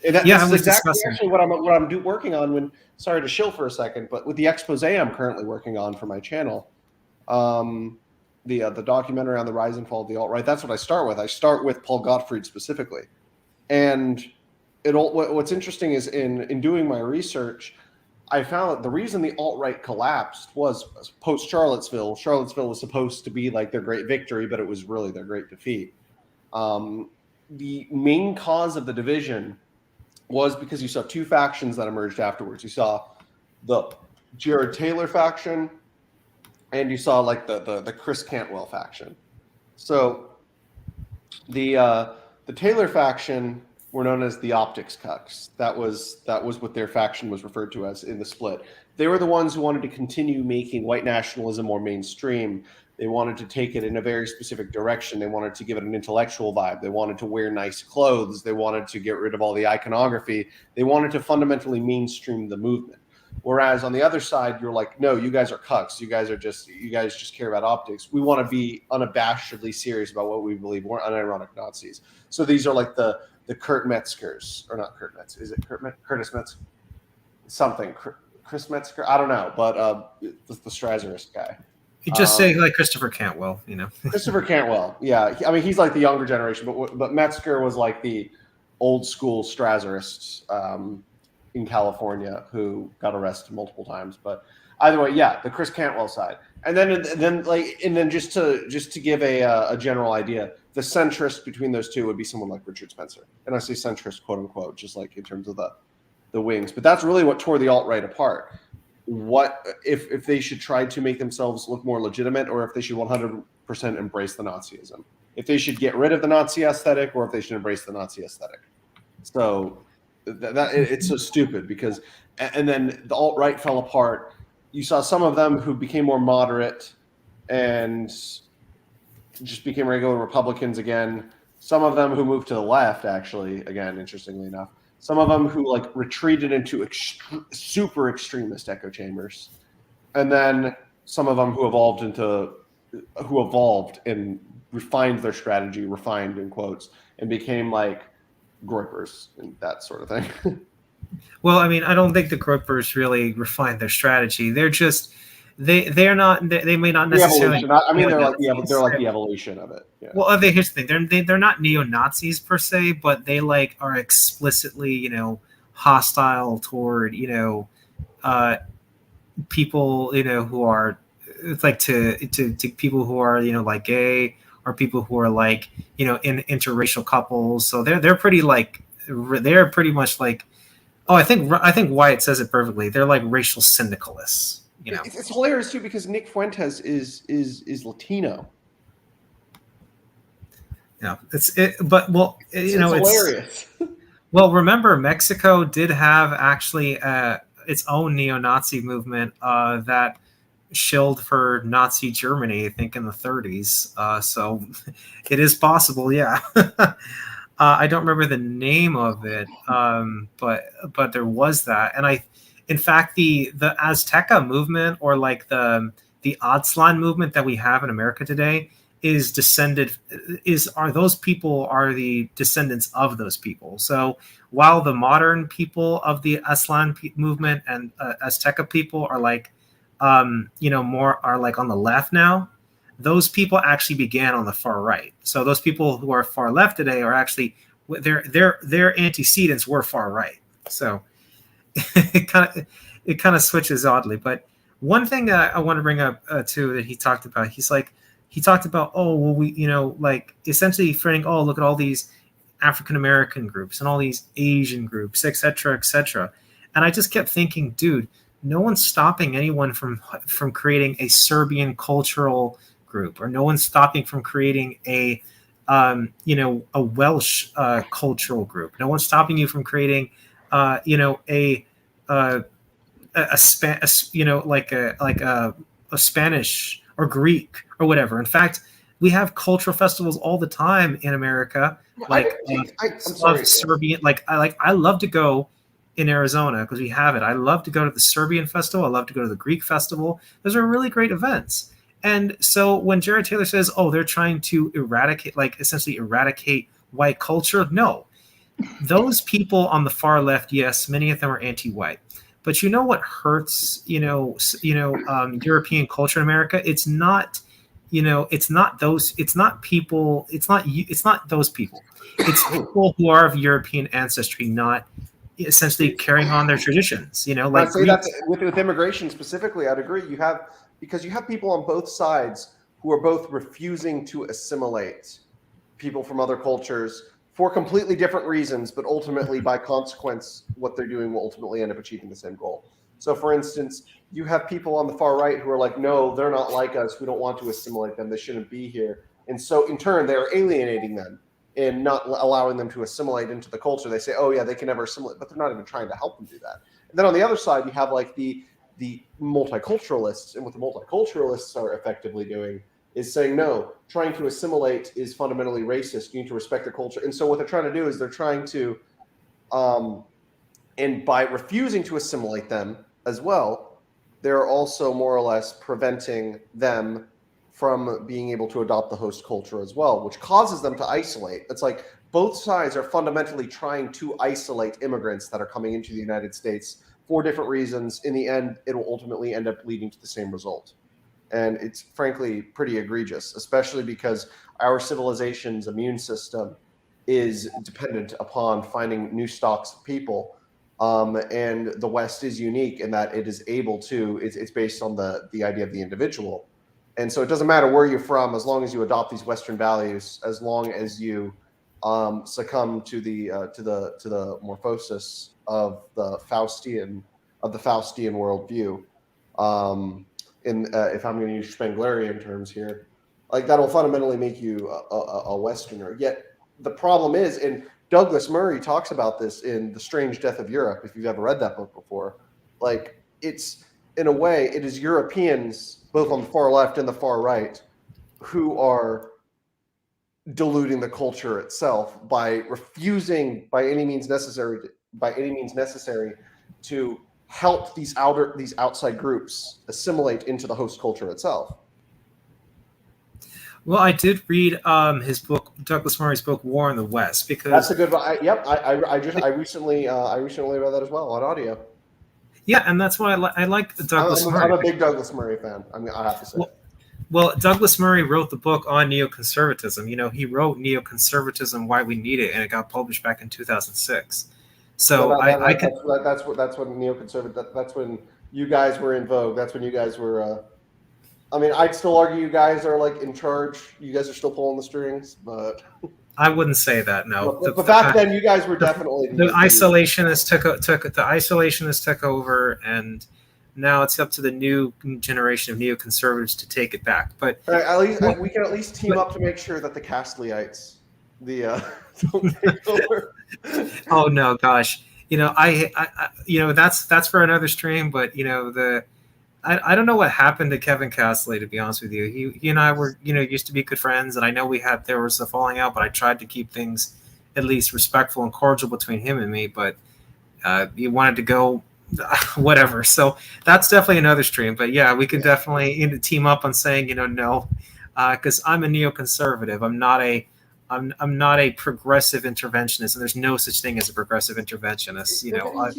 Speaker 2: And that's exactly actually what I'm working on. When, sorry to shill for a second, but with the expose I'm currently working on for my channel, the documentary on the rise and fall of the alt-right. That's what I start with. I start with Paul Gottfried specifically, and what's interesting is in doing my research, I found that the reason the alt-right collapsed was post Charlottesville. Charlottesville was supposed to be like their great victory, but it was really their great defeat. The main cause of the division was because you saw two factions that emerged afterwards. You saw the Jared Taylor faction, and you saw like the Chris Cantwell faction. So the Taylor faction were known as the optics cucks. That was what their faction was referred to as in the split. They were the ones who wanted to continue making white nationalism more mainstream. They wanted to take it in a very specific direction. They wanted to give it an intellectual vibe. They wanted to wear nice clothes. They wanted to get rid of all the iconography. They wanted to fundamentally mainstream the movement. Whereas on the other side, you're like, no, you guys are cucks. You guys just care about optics. We want to be unabashedly serious about what we believe. We're unironic Nazis. So these are like the Kurt Metzgers, or not Kurt Metz. Is it Curtis Metz? Something. Chris Metzger? I don't know, but the Strasserist guy.
Speaker 1: You just say like Christopher Cantwell, you know.
Speaker 2: Christopher Cantwell, yeah. I mean, he's like the younger generation, but Metzger was like the old school Strasserist in California who got arrested multiple times. But either way, yeah, the Chris Cantwell side, and then just to give a general idea, the centrist between those two would be someone like Richard Spencer, and I say centrist quote unquote, just like in terms of the wings. But that's really what tore the alt-right apart. What if they should try to make themselves look more legitimate, or if they should 100% embrace the Nazism, if they should get rid of the Nazi aesthetic, or if they should embrace the Nazi aesthetic. So it's so stupid because, and then the alt-right fell apart. You saw some of them who became more moderate and just became regular Republicans again. Some of them who moved to the left, actually, again, interestingly enough. Some of them who like retreated into super extremist echo chambers, and then some of them who evolved and refined their strategy, refined in quotes, and became like groypers and that sort of thing.
Speaker 1: Well, I mean, I don't think the groypers really refined their strategy. They're just they may not necessarily.
Speaker 2: I mean, they're like the evolution of it. Yeah.
Speaker 1: Well, here's the thing: they're not neo-Nazis per se, but they like are explicitly, you know, hostile toward, you know, people, you know, who are, it's like to people who are, you know, like gay, or people who are like, you know, in interracial couples. So they're pretty much like, oh, I think Wyatt says it perfectly. They're like racial syndicalists. You know,
Speaker 2: it's hilarious too because Nick Fuentes is Latino.
Speaker 1: Yeah, it's hilarious. Well, remember, Mexico did have actually its own neo-Nazi movement that shilled for Nazi Germany, I think, in the 30s. So it is possible, yeah. I don't remember the name of it, but there was that, and in fact, the Azteca movement, or like the Aztlan movement that we have in America today, those people are the descendants of those people. So while the modern people of the Aztlan movement and Azteca people are like, you know, more are like on the left now, those people actually began on the far right. So those people who are far left today are actually their antecedents were far right. So it kind of switches oddly. But one thing that I want to bring up too that he talked about, he talked about, oh, well, we, you know, like essentially framing, oh, look at all these African American groups and all these Asian groups, et cetera, et cetera. And I just kept thinking, dude, no one's stopping anyone from creating a Serbian cultural group, or no one's stopping from creating a you know, a Welsh cultural group. No one's stopping you from creating you know, a Spanish or Greek or whatever. In fact, we have cultural festivals all the time in America. Like
Speaker 2: I'm sorry,
Speaker 1: Serbian. I love to go in Arizona because we have it. I love to go to the Serbian festival. I love to go to the Greek festival. Those are really great events. And so when Jared Taylor says, "Oh, they're trying to essentially eradicate white culture," no. Those people on the far left, yes, many of them are anti-white. But you know what hurts, European culture in America? It's not, it's not those people. It's not those people. It's people who are of European ancestry, not essentially carrying on their traditions.
Speaker 2: I'd say that with immigration specifically, I'd agree. Because you have people on both sides who are both refusing to assimilate people from other cultures for completely different reasons, but ultimately, by consequence, what they're doing will ultimately end up achieving the same goal. So, for instance, you have people on the far right who are like, no, they're not like us. We don't want to assimilate them. They shouldn't be here. And so, in turn, they're alienating them and not allowing them to assimilate into the culture. They say, oh, yeah, they can never assimilate, but they're not even trying to help them do that. And then on the other side, you have like the multiculturalists, and what the multiculturalists are effectively doing is saying, no, trying to assimilate is fundamentally racist. You need to respect their culture. And so what they're trying to do is they're trying to, and by refusing to assimilate them as well, they're also more or less preventing them from being able to adopt the host culture as well, which causes them to isolate. It's like both sides are fundamentally trying to isolate immigrants that are coming into the United States for different reasons. In the end, it will ultimately end up leading to the same result. And it's frankly pretty egregious, especially because our civilization's immune system is dependent upon finding new stocks of people. And the West is unique in that it is able to, it's based on the idea of the individual. And so it doesn't matter where you're from, as long as you adopt these Western values, as long as you succumb to the morphosis of the Faustian worldview. If I'm going to use Spenglerian terms here, like that'll fundamentally make you a Westerner. Yet the problem is, and Douglas Murray talks about this in The Strange Death of Europe, if you've ever read that book before, like it's, in a way, it is Europeans, both on the far left and the far right, who are diluting the culture itself by refusing by any means necessary to help these outside groups assimilate into the host culture itself.
Speaker 1: Well, I did read his book, Douglas Murray's book, War in the West, because
Speaker 2: that's a good one. I recently read that as well on audio.
Speaker 1: Yeah, and that's why I like Douglas Murray.
Speaker 2: I'm a big Douglas Murray fan. I have to say.
Speaker 1: Well, Douglas Murray wrote the book on neoconservatism. You know, he wrote Neoconservatism: Why We Need It, and it got published back in 2006. So
Speaker 2: that's when neoconservative. That's when you guys were in vogue. That's when you guys were. I mean, I'd still argue you guys are like in charge. You guys are still pulling the strings, but
Speaker 1: I wouldn't say that. No,
Speaker 2: but back then you guys were definitely
Speaker 1: the isolationists took over, and now it's up to the new generation of neoconservatives to take it back. But
Speaker 2: at least we can at least team up to make sure that the Castleites, don't take over.
Speaker 1: Oh no, gosh! You know, that's for another stream. But you know, I don't know what happened to Kevin Castley, to be honest with you. He and I were, used to be good friends, and I know there was a falling out, but I tried to keep things at least respectful and cordial between him and me. But he wanted to go, whatever. So that's definitely another stream. But yeah, we could definitely team up on saying, no, because I'm a neoconservative. I'm not a progressive interventionist, and there's no such thing as a progressive interventionist.
Speaker 2: He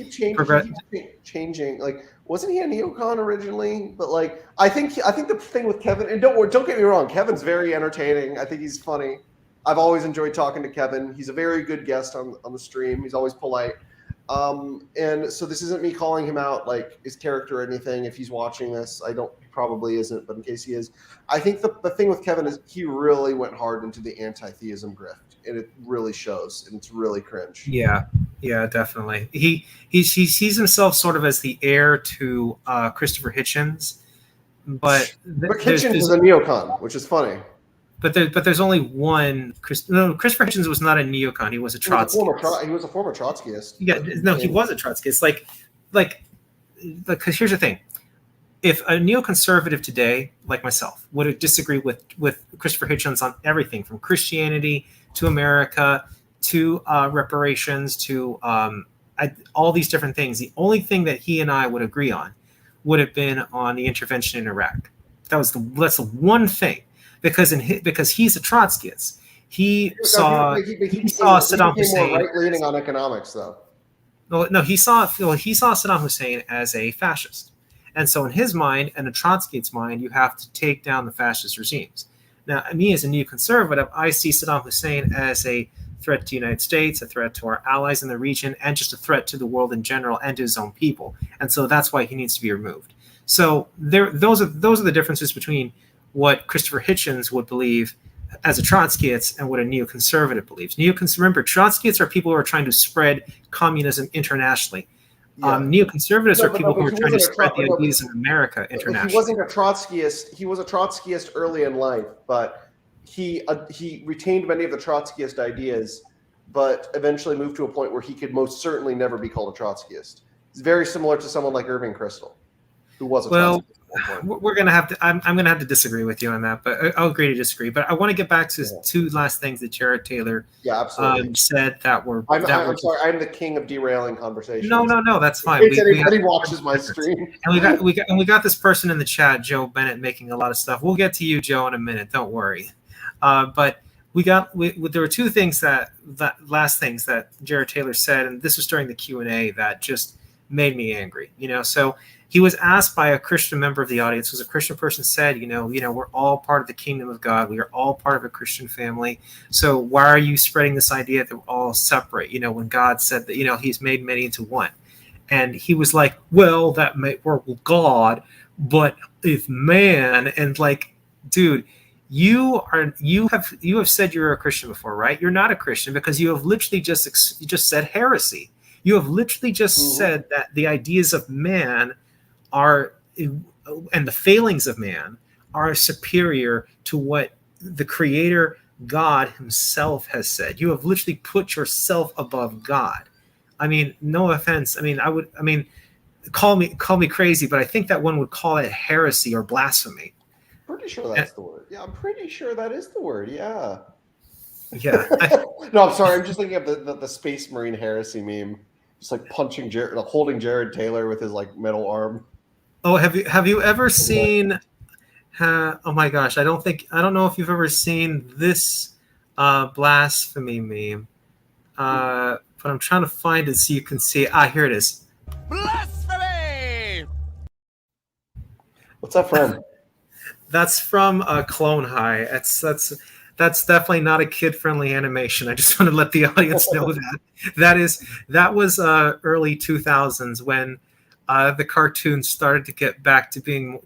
Speaker 2: keep changing. Like, wasn't he a neocon originally? But like, I think the thing with Kevin, and don't get me wrong, Kevin's very entertaining. I think he's funny. I've always enjoyed talking to Kevin. He's a very good guest on the stream. He's always polite. And so this isn't me calling him out like his character or anything. If he's watching this, he probably isn't, but in case he is, I think the thing with Kevin is he really went hard into the anti-theism grift, and it really shows, and it's really cringe.
Speaker 1: Yeah, definitely. He sees himself sort of as the heir to Christopher Hitchens, but
Speaker 2: Hitchens is a neocon, which is funny.
Speaker 1: But there's only one. Christopher Hitchens was not a neocon. He was a Trotskyist.
Speaker 2: He was a former Trotskyist.
Speaker 1: Yeah, no, he was a Trotskyist. Because here's the thing: if a neoconservative today, like myself, would disagree with Christopher Hitchens on everything from Christianity to America to reparations to all these different things, the only thing that he and I would agree on would have been on the intervention in Iraq. That's the one thing. Because he's a Trotskyist, he saw Saddam Hussein
Speaker 2: more right-leaning on economics, though.
Speaker 1: No, he saw Saddam Hussein as a fascist, and so in his mind and a Trotskyist's mind, you have to take down the fascist regimes. Now, me as a neoconservative, I see Saddam Hussein as a threat to the United States, a threat to our allies in the region, and just a threat to the world in general and to his own people, and so that's why he needs to be removed. So those are the differences between what Christopher Hitchens would believe as a Trotskyist and what a neoconservative believes. Remember, Trotskyists are people who are trying to spread communism internationally. Yeah. Neoconservatives are people who are trying to spread the ideas of America internationally.
Speaker 2: He wasn't a Trotskyist. He was a Trotskyist early in life, but he retained many of the Trotskyist ideas, but eventually moved to a point where he could most certainly never be called a Trotskyist. It's very similar to someone like Irving Kristol, who was a Trotskyist.
Speaker 1: we're gonna have to. I'm gonna have to disagree with you on that, but I'll agree to disagree. But I want to get back to two last things that Jared Taylor said that were.
Speaker 2: I'm sorry. I'm the king of derailing conversations.
Speaker 1: No, that's fine.
Speaker 2: If anybody watches my stream,
Speaker 1: and we got this person in the chat, Joe Bennett, making a lot of stuff. We'll get to you, Joe, in a minute. Don't worry. But there were two things that last things that Jared Taylor said, and this was during the Q&A, that just made me angry. So he was asked by a Christian member of the audience, because a Christian person said, we're all part of the kingdom of God. We are all part of a Christian family. So why are you spreading this idea that we're all separate? When God said that, He's made many into one. And he was like, well, that may work with God, but if man, and like, dude, you have said you're a Christian before, right? You're not a Christian because you have literally just said heresy. You have literally just said that the ideas of man are, and the failings of man are superior to what the Creator God Himself has said. You have literally put yourself above God. I mean, no offense. I mean, call me crazy, but I think that one would call it heresy or blasphemy.
Speaker 2: Pretty sure that's the word. Yeah, I'm pretty sure that is the word. Yeah.
Speaker 1: Yeah.
Speaker 2: No, I'm sorry. I'm just thinking of the Space Marine heresy meme, just like punching holding Jared Taylor with his like metal arm.
Speaker 1: Oh, have you ever seen? Oh my gosh, I don't know if you've ever seen this blasphemy meme. But I'm trying to find it so you can see. Here it is.
Speaker 3: Blasphemy!
Speaker 2: What's that from?
Speaker 1: That's from Clone High. That's definitely not a kid-friendly animation. I just want to let the audience know that. That was early 2000s when the cartoons started to get back to being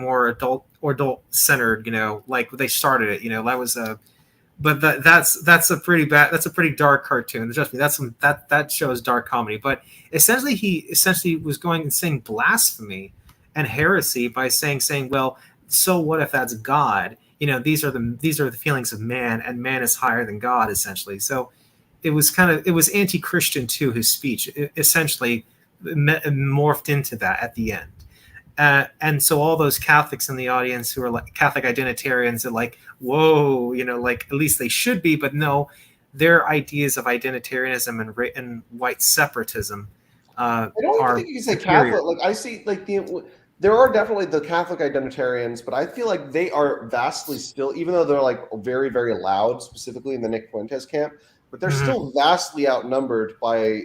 Speaker 1: more adult centered. Like they started it. That was but that's a pretty dark cartoon. Trust me, that shows dark comedy. But essentially, he was going and saying blasphemy and heresy by saying, well, so what if that's God? These are the feelings of man, and man is higher than God, essentially. So it was anti-Christian too. His speech essentially morphed into that at the end. And so all those Catholics in the audience who are like Catholic identitarians are like, whoa, like at least they should be, but no, their ideas of identitarianism and white separatism
Speaker 2: I don't think you can say Catholic. Like I see, like there are definitely the Catholic identitarians, but I feel like they are vastly still, even though they're like very, very loud, specifically in the Nick Fuentes camp, but they're still vastly outnumbered by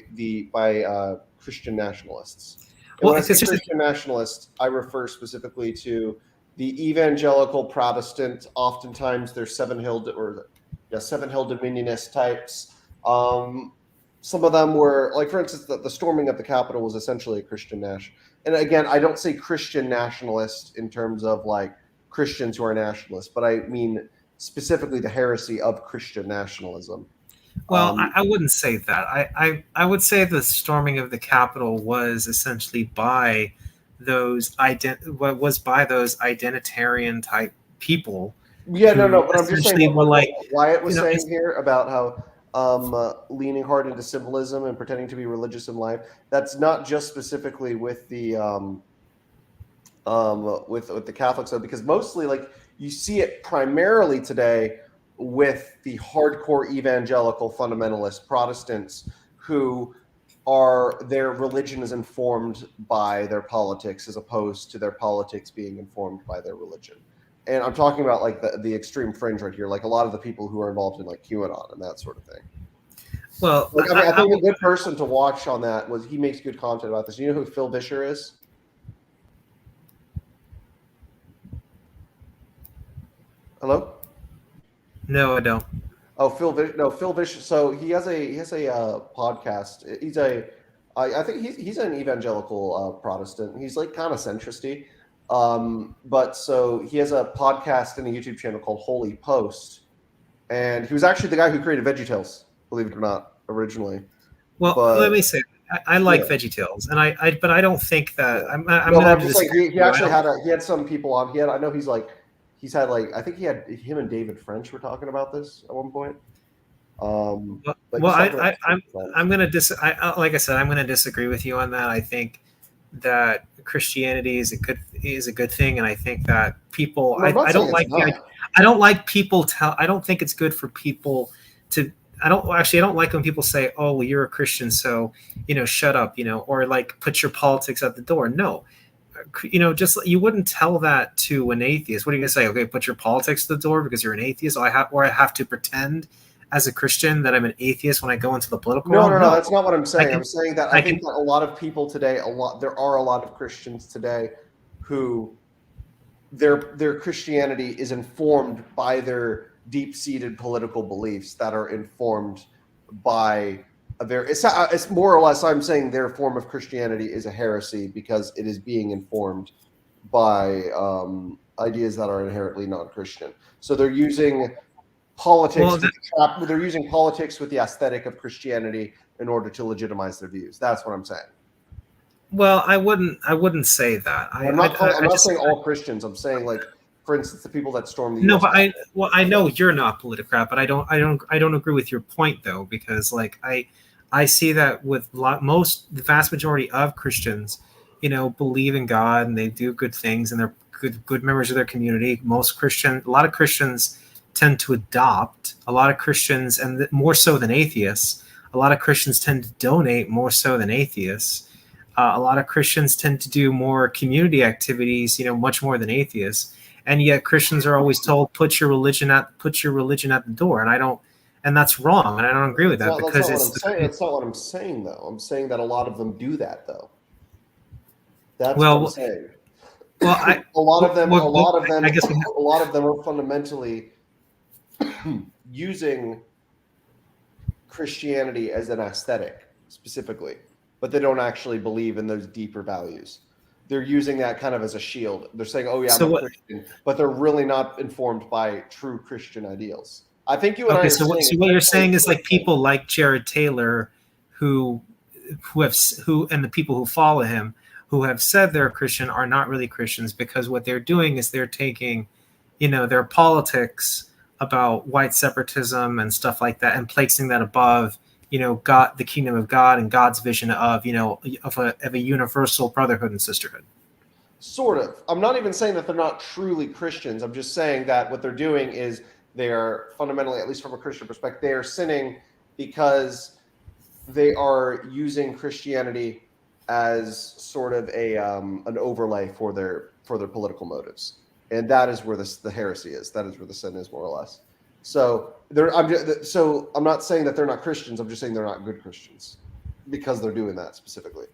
Speaker 2: Christian nationalists. And when I say Christian nationalists, I refer specifically to the evangelical Protestant. Oftentimes, they're Seven Hill Dominionist types. Some of them were, like, for instance, the storming of the Capitol was essentially a Christian And again, I don't say Christian nationalist in terms of like Christians who are nationalists, but I mean specifically the heresy of Christian nationalism.
Speaker 1: Well, I wouldn't say that. I would say the storming of the Capitol was essentially by those identitarian type people.
Speaker 2: Yeah, no, but I'm just saying what Wyatt was saying here about how leaning hard into symbolism and pretending to be religious in life. That's not just specifically with the with the Catholics, though, because mostly like you see it primarily today with the hardcore evangelical fundamentalist Protestants who their religion is informed by their politics as opposed to their politics being informed by their religion. And I'm talking about like the extreme fringe right here, like a lot of the people who are involved in like QAnon and that sort of thing.
Speaker 1: Well,
Speaker 2: like, I think a good person to watch on that he makes good content about this. You know who Phil Vischer is? Hello?
Speaker 1: No, I don't.
Speaker 2: Oh, Phil Vischer. So he has a podcast. I think he's an evangelical Protestant. He's like kind of centristy. But so he has a podcast and a YouTube channel called Holy Post, and he was actually the guy who created VeggieTales, believe it or not, originally.
Speaker 1: Well, let me say, I like VeggieTales, and but I don't think that I'm just
Speaker 2: like he actually had some people on. I think him and David French were talking about this at one point.
Speaker 1: I'm gonna like I said, I'm gonna disagree with you on that. I think that Christianity is a good thing, and I think that people
Speaker 2: I'm not
Speaker 1: I don't
Speaker 2: saying it's
Speaker 1: like
Speaker 2: not.
Speaker 1: I don't like people tell I don't think it's good for people to I don't like when people say, oh, well, you're a Christian, so shut up, or like put your politics at the door. No, just you wouldn't tell that to an atheist. What are you gonna say? Okay, put your politics at the door because you're an atheist, or I have to pretend as a Christian that I'm an atheist when I go into the political
Speaker 2: No,
Speaker 1: realm.
Speaker 2: no, no. That's not what I'm
Speaker 1: I
Speaker 2: saying.
Speaker 1: can
Speaker 2: I'm saying that
Speaker 1: I
Speaker 2: I think
Speaker 1: can
Speaker 2: that a lot of people today, there are a lot of Christians today who their Christianity is informed by their deep-seated political beliefs that are informed by a very. It's more or less. I'm saying their form of Christianity is a heresy because it is being informed by ideas that are inherently non-Christian. So they're using politics.
Speaker 1: well,
Speaker 2: They're using politics with the aesthetic of Christianity in order to legitimize their views. That's what I'm saying.
Speaker 1: Well, I wouldn't say that.
Speaker 2: I'm
Speaker 1: I
Speaker 2: not
Speaker 1: just
Speaker 2: saying all Christians. I'm saying, like, for instance, the people that stormed the
Speaker 1: no,
Speaker 2: U.S.
Speaker 1: but I know you're not Politicrat, but I don't agree with your point though, because like I see that with the vast majority of Christians, believe in God and they do good things and they're good members of their community. A lot of Christians tend to adopt. A lot of Christians, and more so than atheists, a lot of Christians tend to donate more so than atheists. A lot of Christians tend to do more community activities, much more than atheists. And yet Christians are always told put your religion at the door, and that's wrong, and I don't agree with that
Speaker 2: That's
Speaker 1: because
Speaker 2: not what I'm saying. That's not what I'm saying, though. I'm saying that a lot of them do that, though. That's what I'm
Speaker 1: well,
Speaker 2: saying.
Speaker 1: well,
Speaker 2: a lot of them
Speaker 1: I guess
Speaker 2: a lot of them are fundamentally using Christianity as an aesthetic specifically, but they don't actually believe in those deeper values. They're using that kind of as a shield. They're saying, "Oh yeah, I'm a Christian," but they're really not informed by true Christian ideals. I think you and I are
Speaker 1: so what you're saying is like people like Jared Taylor, who and the people who follow him, who have said they're Christian, are not really Christians because what they're doing is they're taking, their politics about white separatism and stuff like that, and placing that above, God, the kingdom of God, and God's vision of, of a universal brotherhood and sisterhood.
Speaker 2: Sort of. I'm not even saying that they're not truly Christians. I'm just saying that what they're doing is they are fundamentally, at least from a Christian perspective, they are sinning because they are using Christianity as sort of an overlay for their political motives, and that is where the heresy is. That is where the sin is, more or less. So I'm not saying that they're not Christians. I'm just saying they're not good Christians because they're doing that specifically.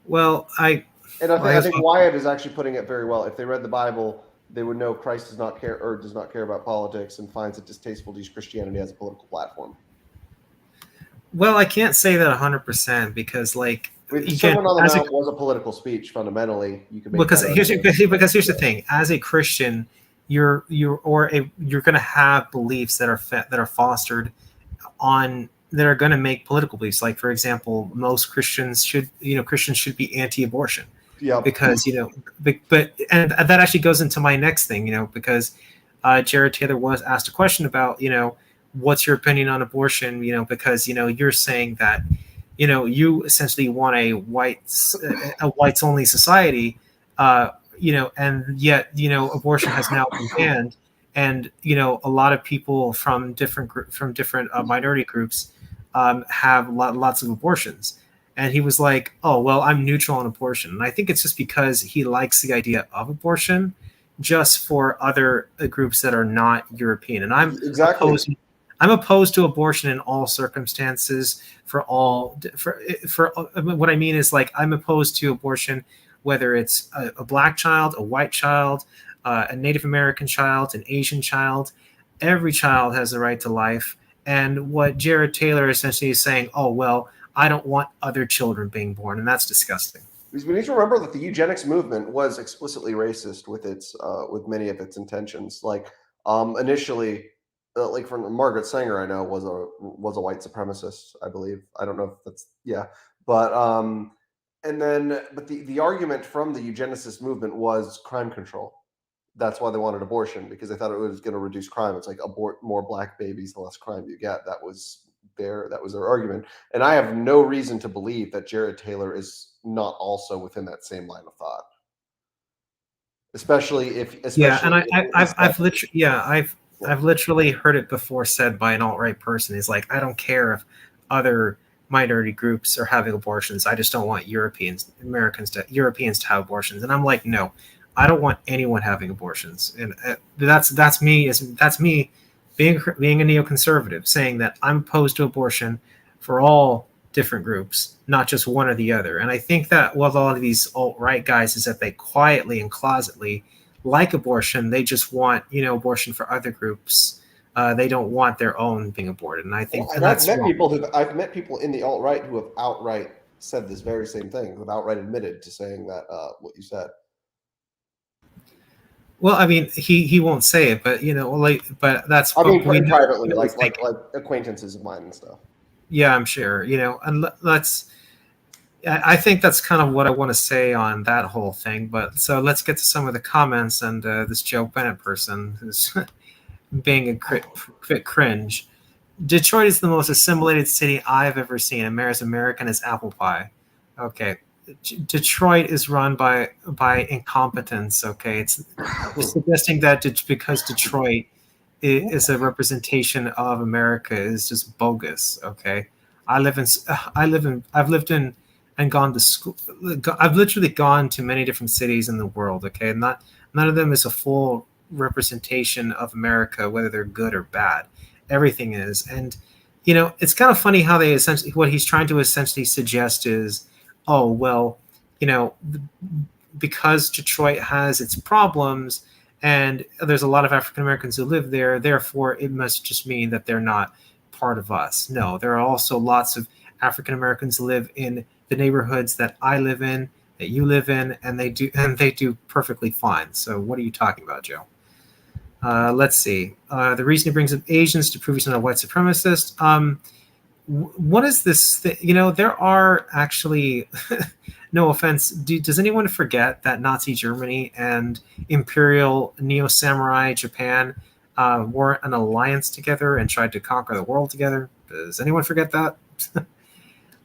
Speaker 1: Well, I
Speaker 2: think Wyatt is actually putting it very well. If they read the Bible, they would know Christ does not care about politics and finds it distasteful to use Christianity as a political platform.
Speaker 1: Well, I can't say that 100% because, like,
Speaker 2: Sermon on the Mount was a political speech. Fundamentally, you can make
Speaker 1: because here's the thing: as a Christian, you're going to have beliefs that are fostered on that are going to make political beliefs. Like, for example, most Christians should be anti-abortion.
Speaker 2: Yeah.
Speaker 1: Because but that actually goes into my next thing. Because Jared Taylor was asked a question about what's your opinion on abortion? Because you're saying that you essentially want a whites only society, and yet abortion has now been banned, and a lot of people from different minority groups have lots of abortions. And he was like, "Oh, well, I'm neutral on abortion." And I think it's just because he likes the idea of abortion, just for other groups that are not European. And I'm opposed to abortion in all circumstances. For what I mean is, like, I'm opposed to abortion whether it's a black child, a white child, a Native American child, an Asian child. Every child has the right to life. And what Jared Taylor essentially is saying, oh, well, I don't want other children being born, and that's disgusting.
Speaker 2: Because we need to remember that the eugenics movement was explicitly racist with many of its intentions. Like, initially, like, from Margaret Sanger, I know was a white supremacist, I believe. I don't know if that's but the argument from the eugenicist movement was crime control. That's why they wanted abortion, because they thought it was going to reduce crime. It's like, abort more black babies, the less crime you get. That was that was their argument. And I have no reason to believe that Jared Taylor is not also within that same line of thought.
Speaker 1: I've literally heard it before said by an alt-right person. He's like, I don't care if other minority groups are having abortions. I just don't want Europeans to have abortions. And I'm like, no, I don't want anyone having abortions. And that's me being a neoconservative, saying that I'm opposed to abortion for all different groups, not just one or the other. And I think that with all of these alt-right guys is that they quietly and closetly like abortion. They just want, abortion for other groups. They don't want their own being aborted. And I think that's wrong.
Speaker 2: I've met people in the alt-right who have outright said this very same thing, who have outright admitted to saying that what you said.
Speaker 1: Well, I mean, he won't say it, but but that's.
Speaker 2: I mean, privately, like acquaintances of mine and stuff.
Speaker 1: Yeah, I'm sure. And I think that's kind of what I want to say on that whole thing. But so let's get to some of the comments and this Joe Bennett person who's being a bit cringe. Detroit is the most assimilated city I've ever seen. American as apple pie. Okay. Detroit is run by incompetence. Okay. It's suggesting that because Detroit is a representation of America is just bogus. Okay. I've lived in and gone to school. I've literally gone to many different cities in the world. Okay. And none of them is a full representation of America, whether they're good or bad. Everything is. And, it's kind of funny how what he's trying to essentially suggest is, oh, well, because Detroit has its problems and there's a lot of African Americans who live there, therefore it must just mean that they're not part of us. No, there are also lots of African Americans who live in the neighborhoods that I live in, that you live in, and they do perfectly fine. So what are you talking about, Joe? Let's see. The reason he brings up Asians to prove he's not a white supremacist. What is this? There are actually, no offense. Does anyone forget that Nazi Germany and Imperial Neo-Samurai Japan were an alliance together and tried to conquer the world together? Does anyone forget that?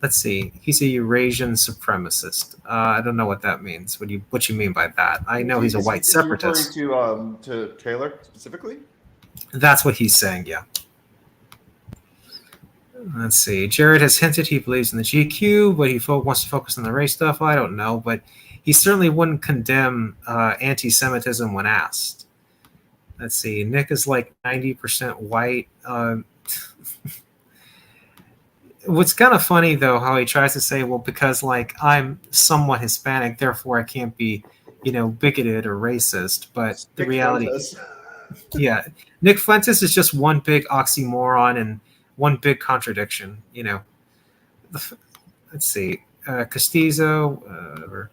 Speaker 1: Let's see. He's a Eurasian supremacist. I don't know what that means. What you mean by that? I know he's a white separatist.
Speaker 2: Referring to Taylor specifically?
Speaker 1: That's what he's saying. Yeah. Let's see. Jared has hinted he believes in the GQ, but he wants to focus on the race stuff. I don't know, but he certainly wouldn't condemn anti-Semitism when asked. Let's see. Nick is like 90% white. What's kind of funny, though, how he tries to say, well, because I'm somewhat Hispanic, therefore I can't be, bigoted or racist. But the reality, yeah, Nick Fuentes is just one big oxymoron and one big contradiction. Let's see, Castizo.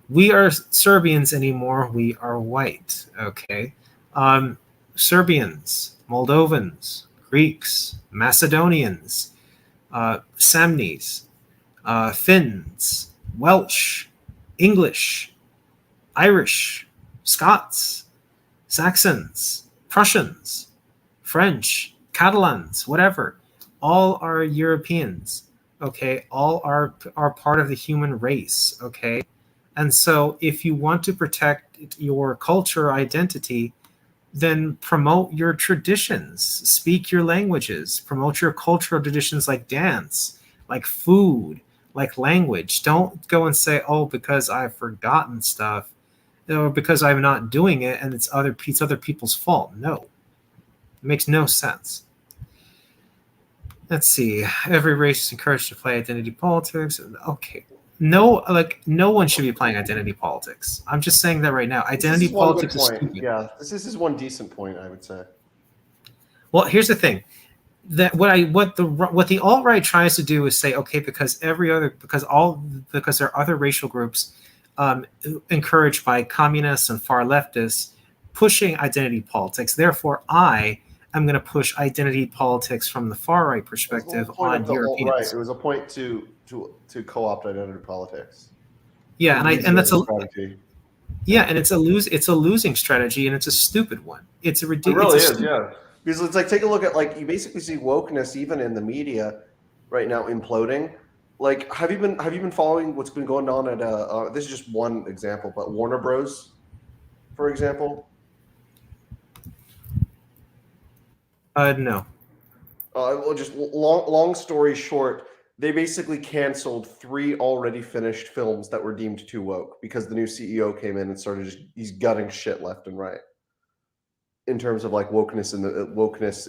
Speaker 1: We are Serbians anymore. We are white. Okay, Serbians, Moldovans, Greeks, Macedonians. Samnis, Finns, Welsh, English, Irish, Scots, Saxons, Prussians, French, Catalans, whatever. All are Europeans, okay? All are part of the human race, okay? And so if you want to protect your culture identity, then promote your traditions, speak your languages, promote your cultural traditions like dance, like food, like language. Don't go and say, oh, because I've forgotten stuff or because I'm not doing it and it's other people's fault. No, it makes no sense. Let's see. Every race is encouraged to play identity politics. Okay. No one should be playing identity politics. I'm just saying that right now. Identity politics is stupid.
Speaker 2: Yeah, this is one decent point, I would say.
Speaker 1: Well, here's the thing. That what the alt-right tries to do is say, okay, because there are other racial groups encouraged by communists and far leftists pushing identity politics. Therefore, I am going to push identity politics from the far right perspective on Europeans.
Speaker 2: Right. It was a point to co-opt identity politics.
Speaker 1: Yeah, and that's a strategy. Yeah, and it's a losing strategy, and it's a stupid one. It's a ridiculous.
Speaker 2: It really is, yeah. Because it's like, take a look at, you basically see wokeness even in the media right now imploding. Like, have you been following what's been going on at this is just one example, but Warner Bros, for example?
Speaker 1: No.
Speaker 2: Well, just long story short, they basically canceled 3 already finished films that were deemed too woke because the new CEO came in and started he's gutting shit left and right in terms of like wokeness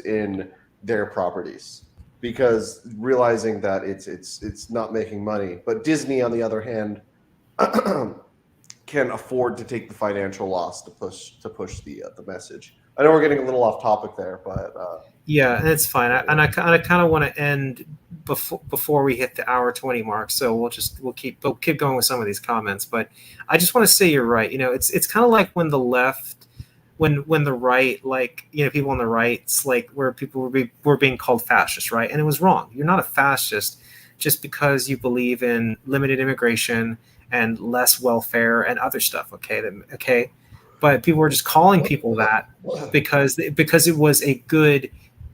Speaker 2: in their properties, because realizing that it's not making money. But Disney, on the other hand, can afford to take the financial loss to push the message. I know we're getting a little off topic there, but
Speaker 1: yeah, and it's fine. I kind of want to end before we hit the hour 20 mark. So we'll keep going with some of these comments. But I just want to say you're right. You know, it's kind of like when the left, when the right, like, you know, people on the right's like where people were being called fascist, right? And it was wrong. You're not a fascist just because you believe in limited immigration and less welfare and other stuff. Okay. But people were just calling people that because it was a good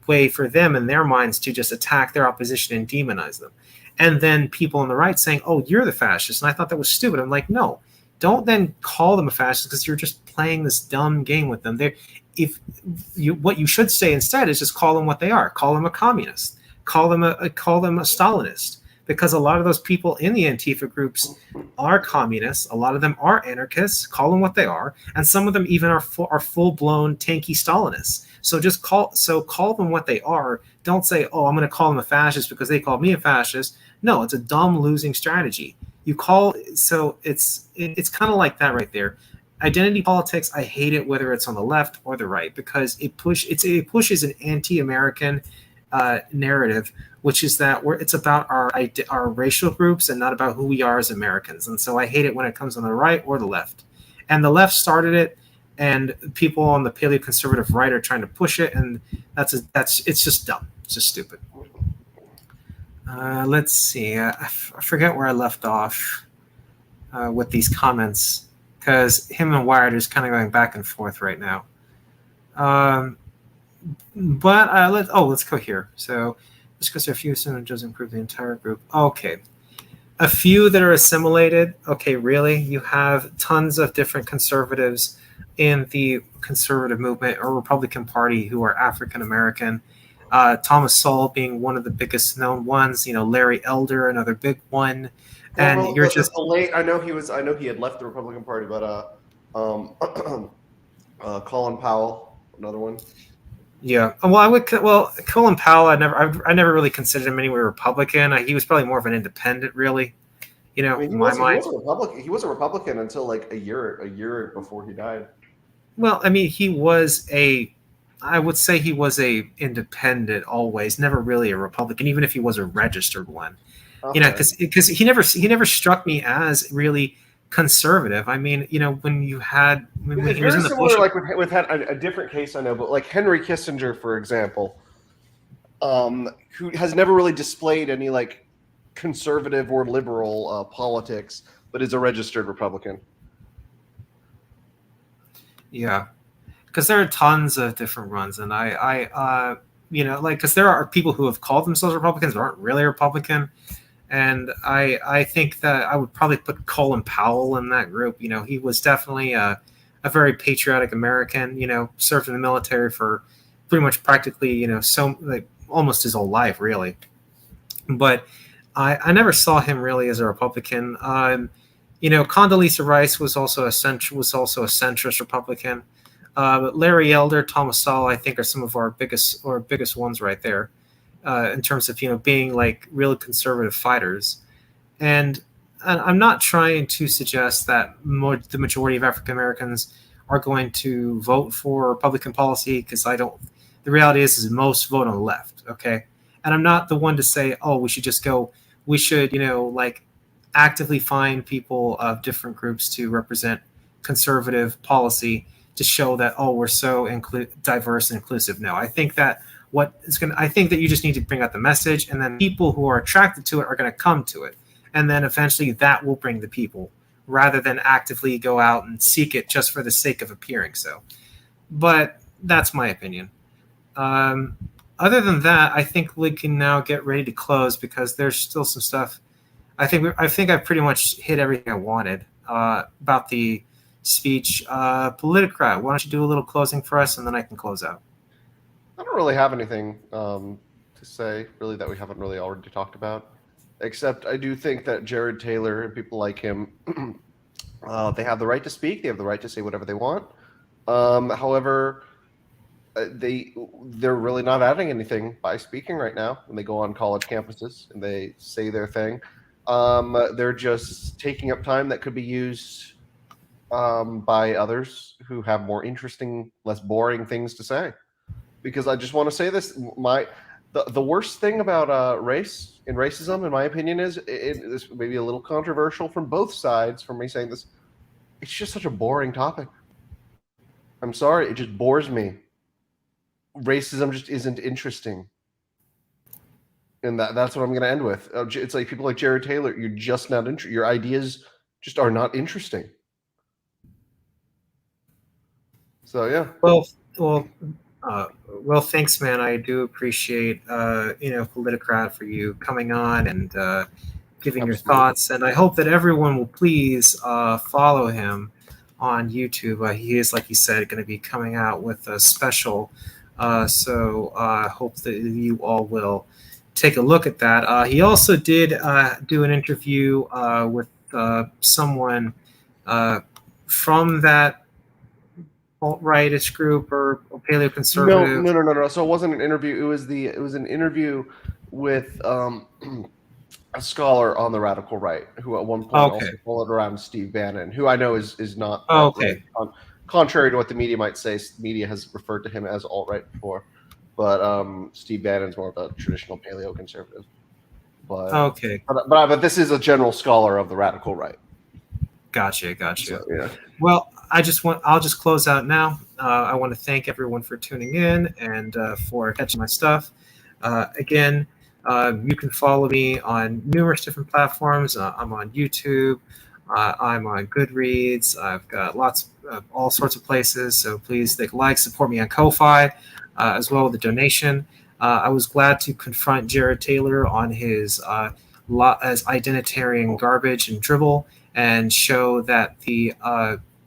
Speaker 1: way for them in their minds to just attack their opposition and demonize them. And then people on the right saying, "Oh, you're the fascist," and I thought that was stupid. I'm like, no, don't then call them a fascist because you're just playing this dumb game with them. What you should say instead is just call them what they are. Call them a communist. Call them a Stalinist. Because a lot of those people in the Antifa groups are communists. A lot of them are anarchists. Call them what they are, and some of them even are full blown tanky Stalinists. So just call them what they are. Don't say, "Oh, I'm going to call them a fascist because they called me a fascist." No, it's a dumb losing strategy. It's kind of like that right there. Identity politics, I hate it whether it's on the left or the right because it pushes an anti-American narrative, which is that it's about our racial groups and not about who we are as Americans. And so I hate it when it comes on the right or the left. And the left started it, and people on the paleoconservative right are trying to push it, and it's just dumb. It's just stupid. Let's see. I forget where I left off with these comments because him and Wired is kind of going back and forth right now. But let's go here. So just because there are a few doesn't improve the entire group. Okay. A few that are assimilated. Okay, really? You have tons of different conservatives in the conservative movement or Republican Party who are African American. Thomas Sowell being one of the biggest known ones. You know, Larry Elder, another big one. And
Speaker 2: well,
Speaker 1: you're just
Speaker 2: late. I know he had left the Republican Party, but Colin Powell, another one.
Speaker 1: Yeah. Colin Powell, I never really considered him anywhere Republican. He was probably more of an independent, really. You know, in my mind.
Speaker 2: He was a Republican until like a year before he died.
Speaker 1: Well, I mean, I would say he was a independent always, never really a Republican, even if he was a registered one. Okay. You know, because he never struck me as really conservative. I mean, you know, when he was in the Bush,
Speaker 2: like with a different case I know, but like Henry Kissinger, for example, who has never really displayed any like conservative or liberal politics, but is a registered Republican.
Speaker 1: Yeah, because there are tons of different runs, and I you know, like, because there are people who have called themselves Republicans but aren't really Republican. And I think that I would probably put Colin Powell in that group. You know, he was definitely a very patriotic American, you know, served in the military for pretty much practically, you know, almost his whole life, really. But I never saw him really as a Republican. You know, Condoleezza Rice was also a centrist Republican. But Larry Elder, Thomas Sowell, I think are some of our biggest ones right there. In terms of, you know, being like really conservative fighters. And I'm not trying to suggest that the majority of African Americans are going to vote for Republican policy, because the reality is most vote on the left. Okay. And I'm not the one to say, oh, we should, you know, like actively find people of different groups to represent conservative policy to show that, oh, we're so diverse and inclusive. No, I think that I think that you just need to bring out the message, and then people who are attracted to it are going to come to it. And then eventually that will bring the people, rather than actively go out and seek it just for the sake of appearing so. But that's my opinion. other than that, I think we can now get ready to close because there's still some stuff. I think I pretty much hit everything I wanted about the speech. Politicrat, why don't you do a little closing for us, and then I can close out.
Speaker 2: I don't really have anything to say, really, that we haven't really already talked about. Except I do think that Jared Taylor and people like him, they have the right to speak. They have the right to say whatever they want. However, they're really not adding anything by speaking right now when they go on college campuses and they say their thing. They're just taking up time that could be used by others who have more interesting, less boring things to say. Because I just want to say this: the worst thing about race and racism, in my opinion, is this may be a little controversial from both sides. For me saying this, it's just such a boring topic. I'm sorry, it just bores me. Racism just isn't interesting. And that's what I'm going to end with. It's like people like Jared Taylor, you're just not interested. Your ideas just are not interesting. So, yeah.
Speaker 1: Well, thanks, man. I do appreciate, Politicrat for you coming on and giving your thoughts. And I hope that everyone will please follow him on YouTube. He is, like you said, going to be coming out with a special. So I hope that you all will take a look at that. He also did do an interview with someone from that alt-rightish group or paleoconservative.
Speaker 2: No. So it wasn't an interview. It was an interview with a scholar on the radical right who at one point also followed around Steve Bannon, who I know is not right. Contrary to what the media might say, the media has referred to him as alt-right before, but Steve Bannon's more of a traditional paleoconservative. But this is a general scholar of the radical right.
Speaker 1: Gotcha.
Speaker 2: So, yeah.
Speaker 1: Well, I'll just close out now. I want to thank everyone for tuning in and for catching my stuff. Again, you can follow me on numerous different platforms. I'm on YouTube. I'm on Goodreads. I've got lots of all sorts of places. So please support me on Ko-Fi, as well with the donation. I was glad to confront Jared Taylor on his as identitarian garbage and dribble, and show that the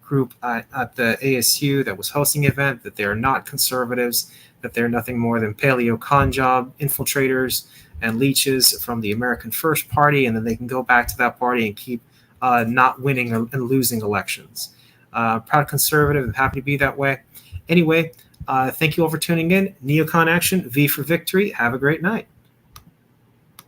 Speaker 1: group at the ASU that was hosting the event, that they're not conservatives, that they're nothing more than paleo con job infiltrators and leeches from the American First Party, and then they can go back to that party and keep not winning and losing elections. Proud conservative and happy to be that way. Anyway, thank you all for tuning in. Neocon Action, V for victory. Have a great night.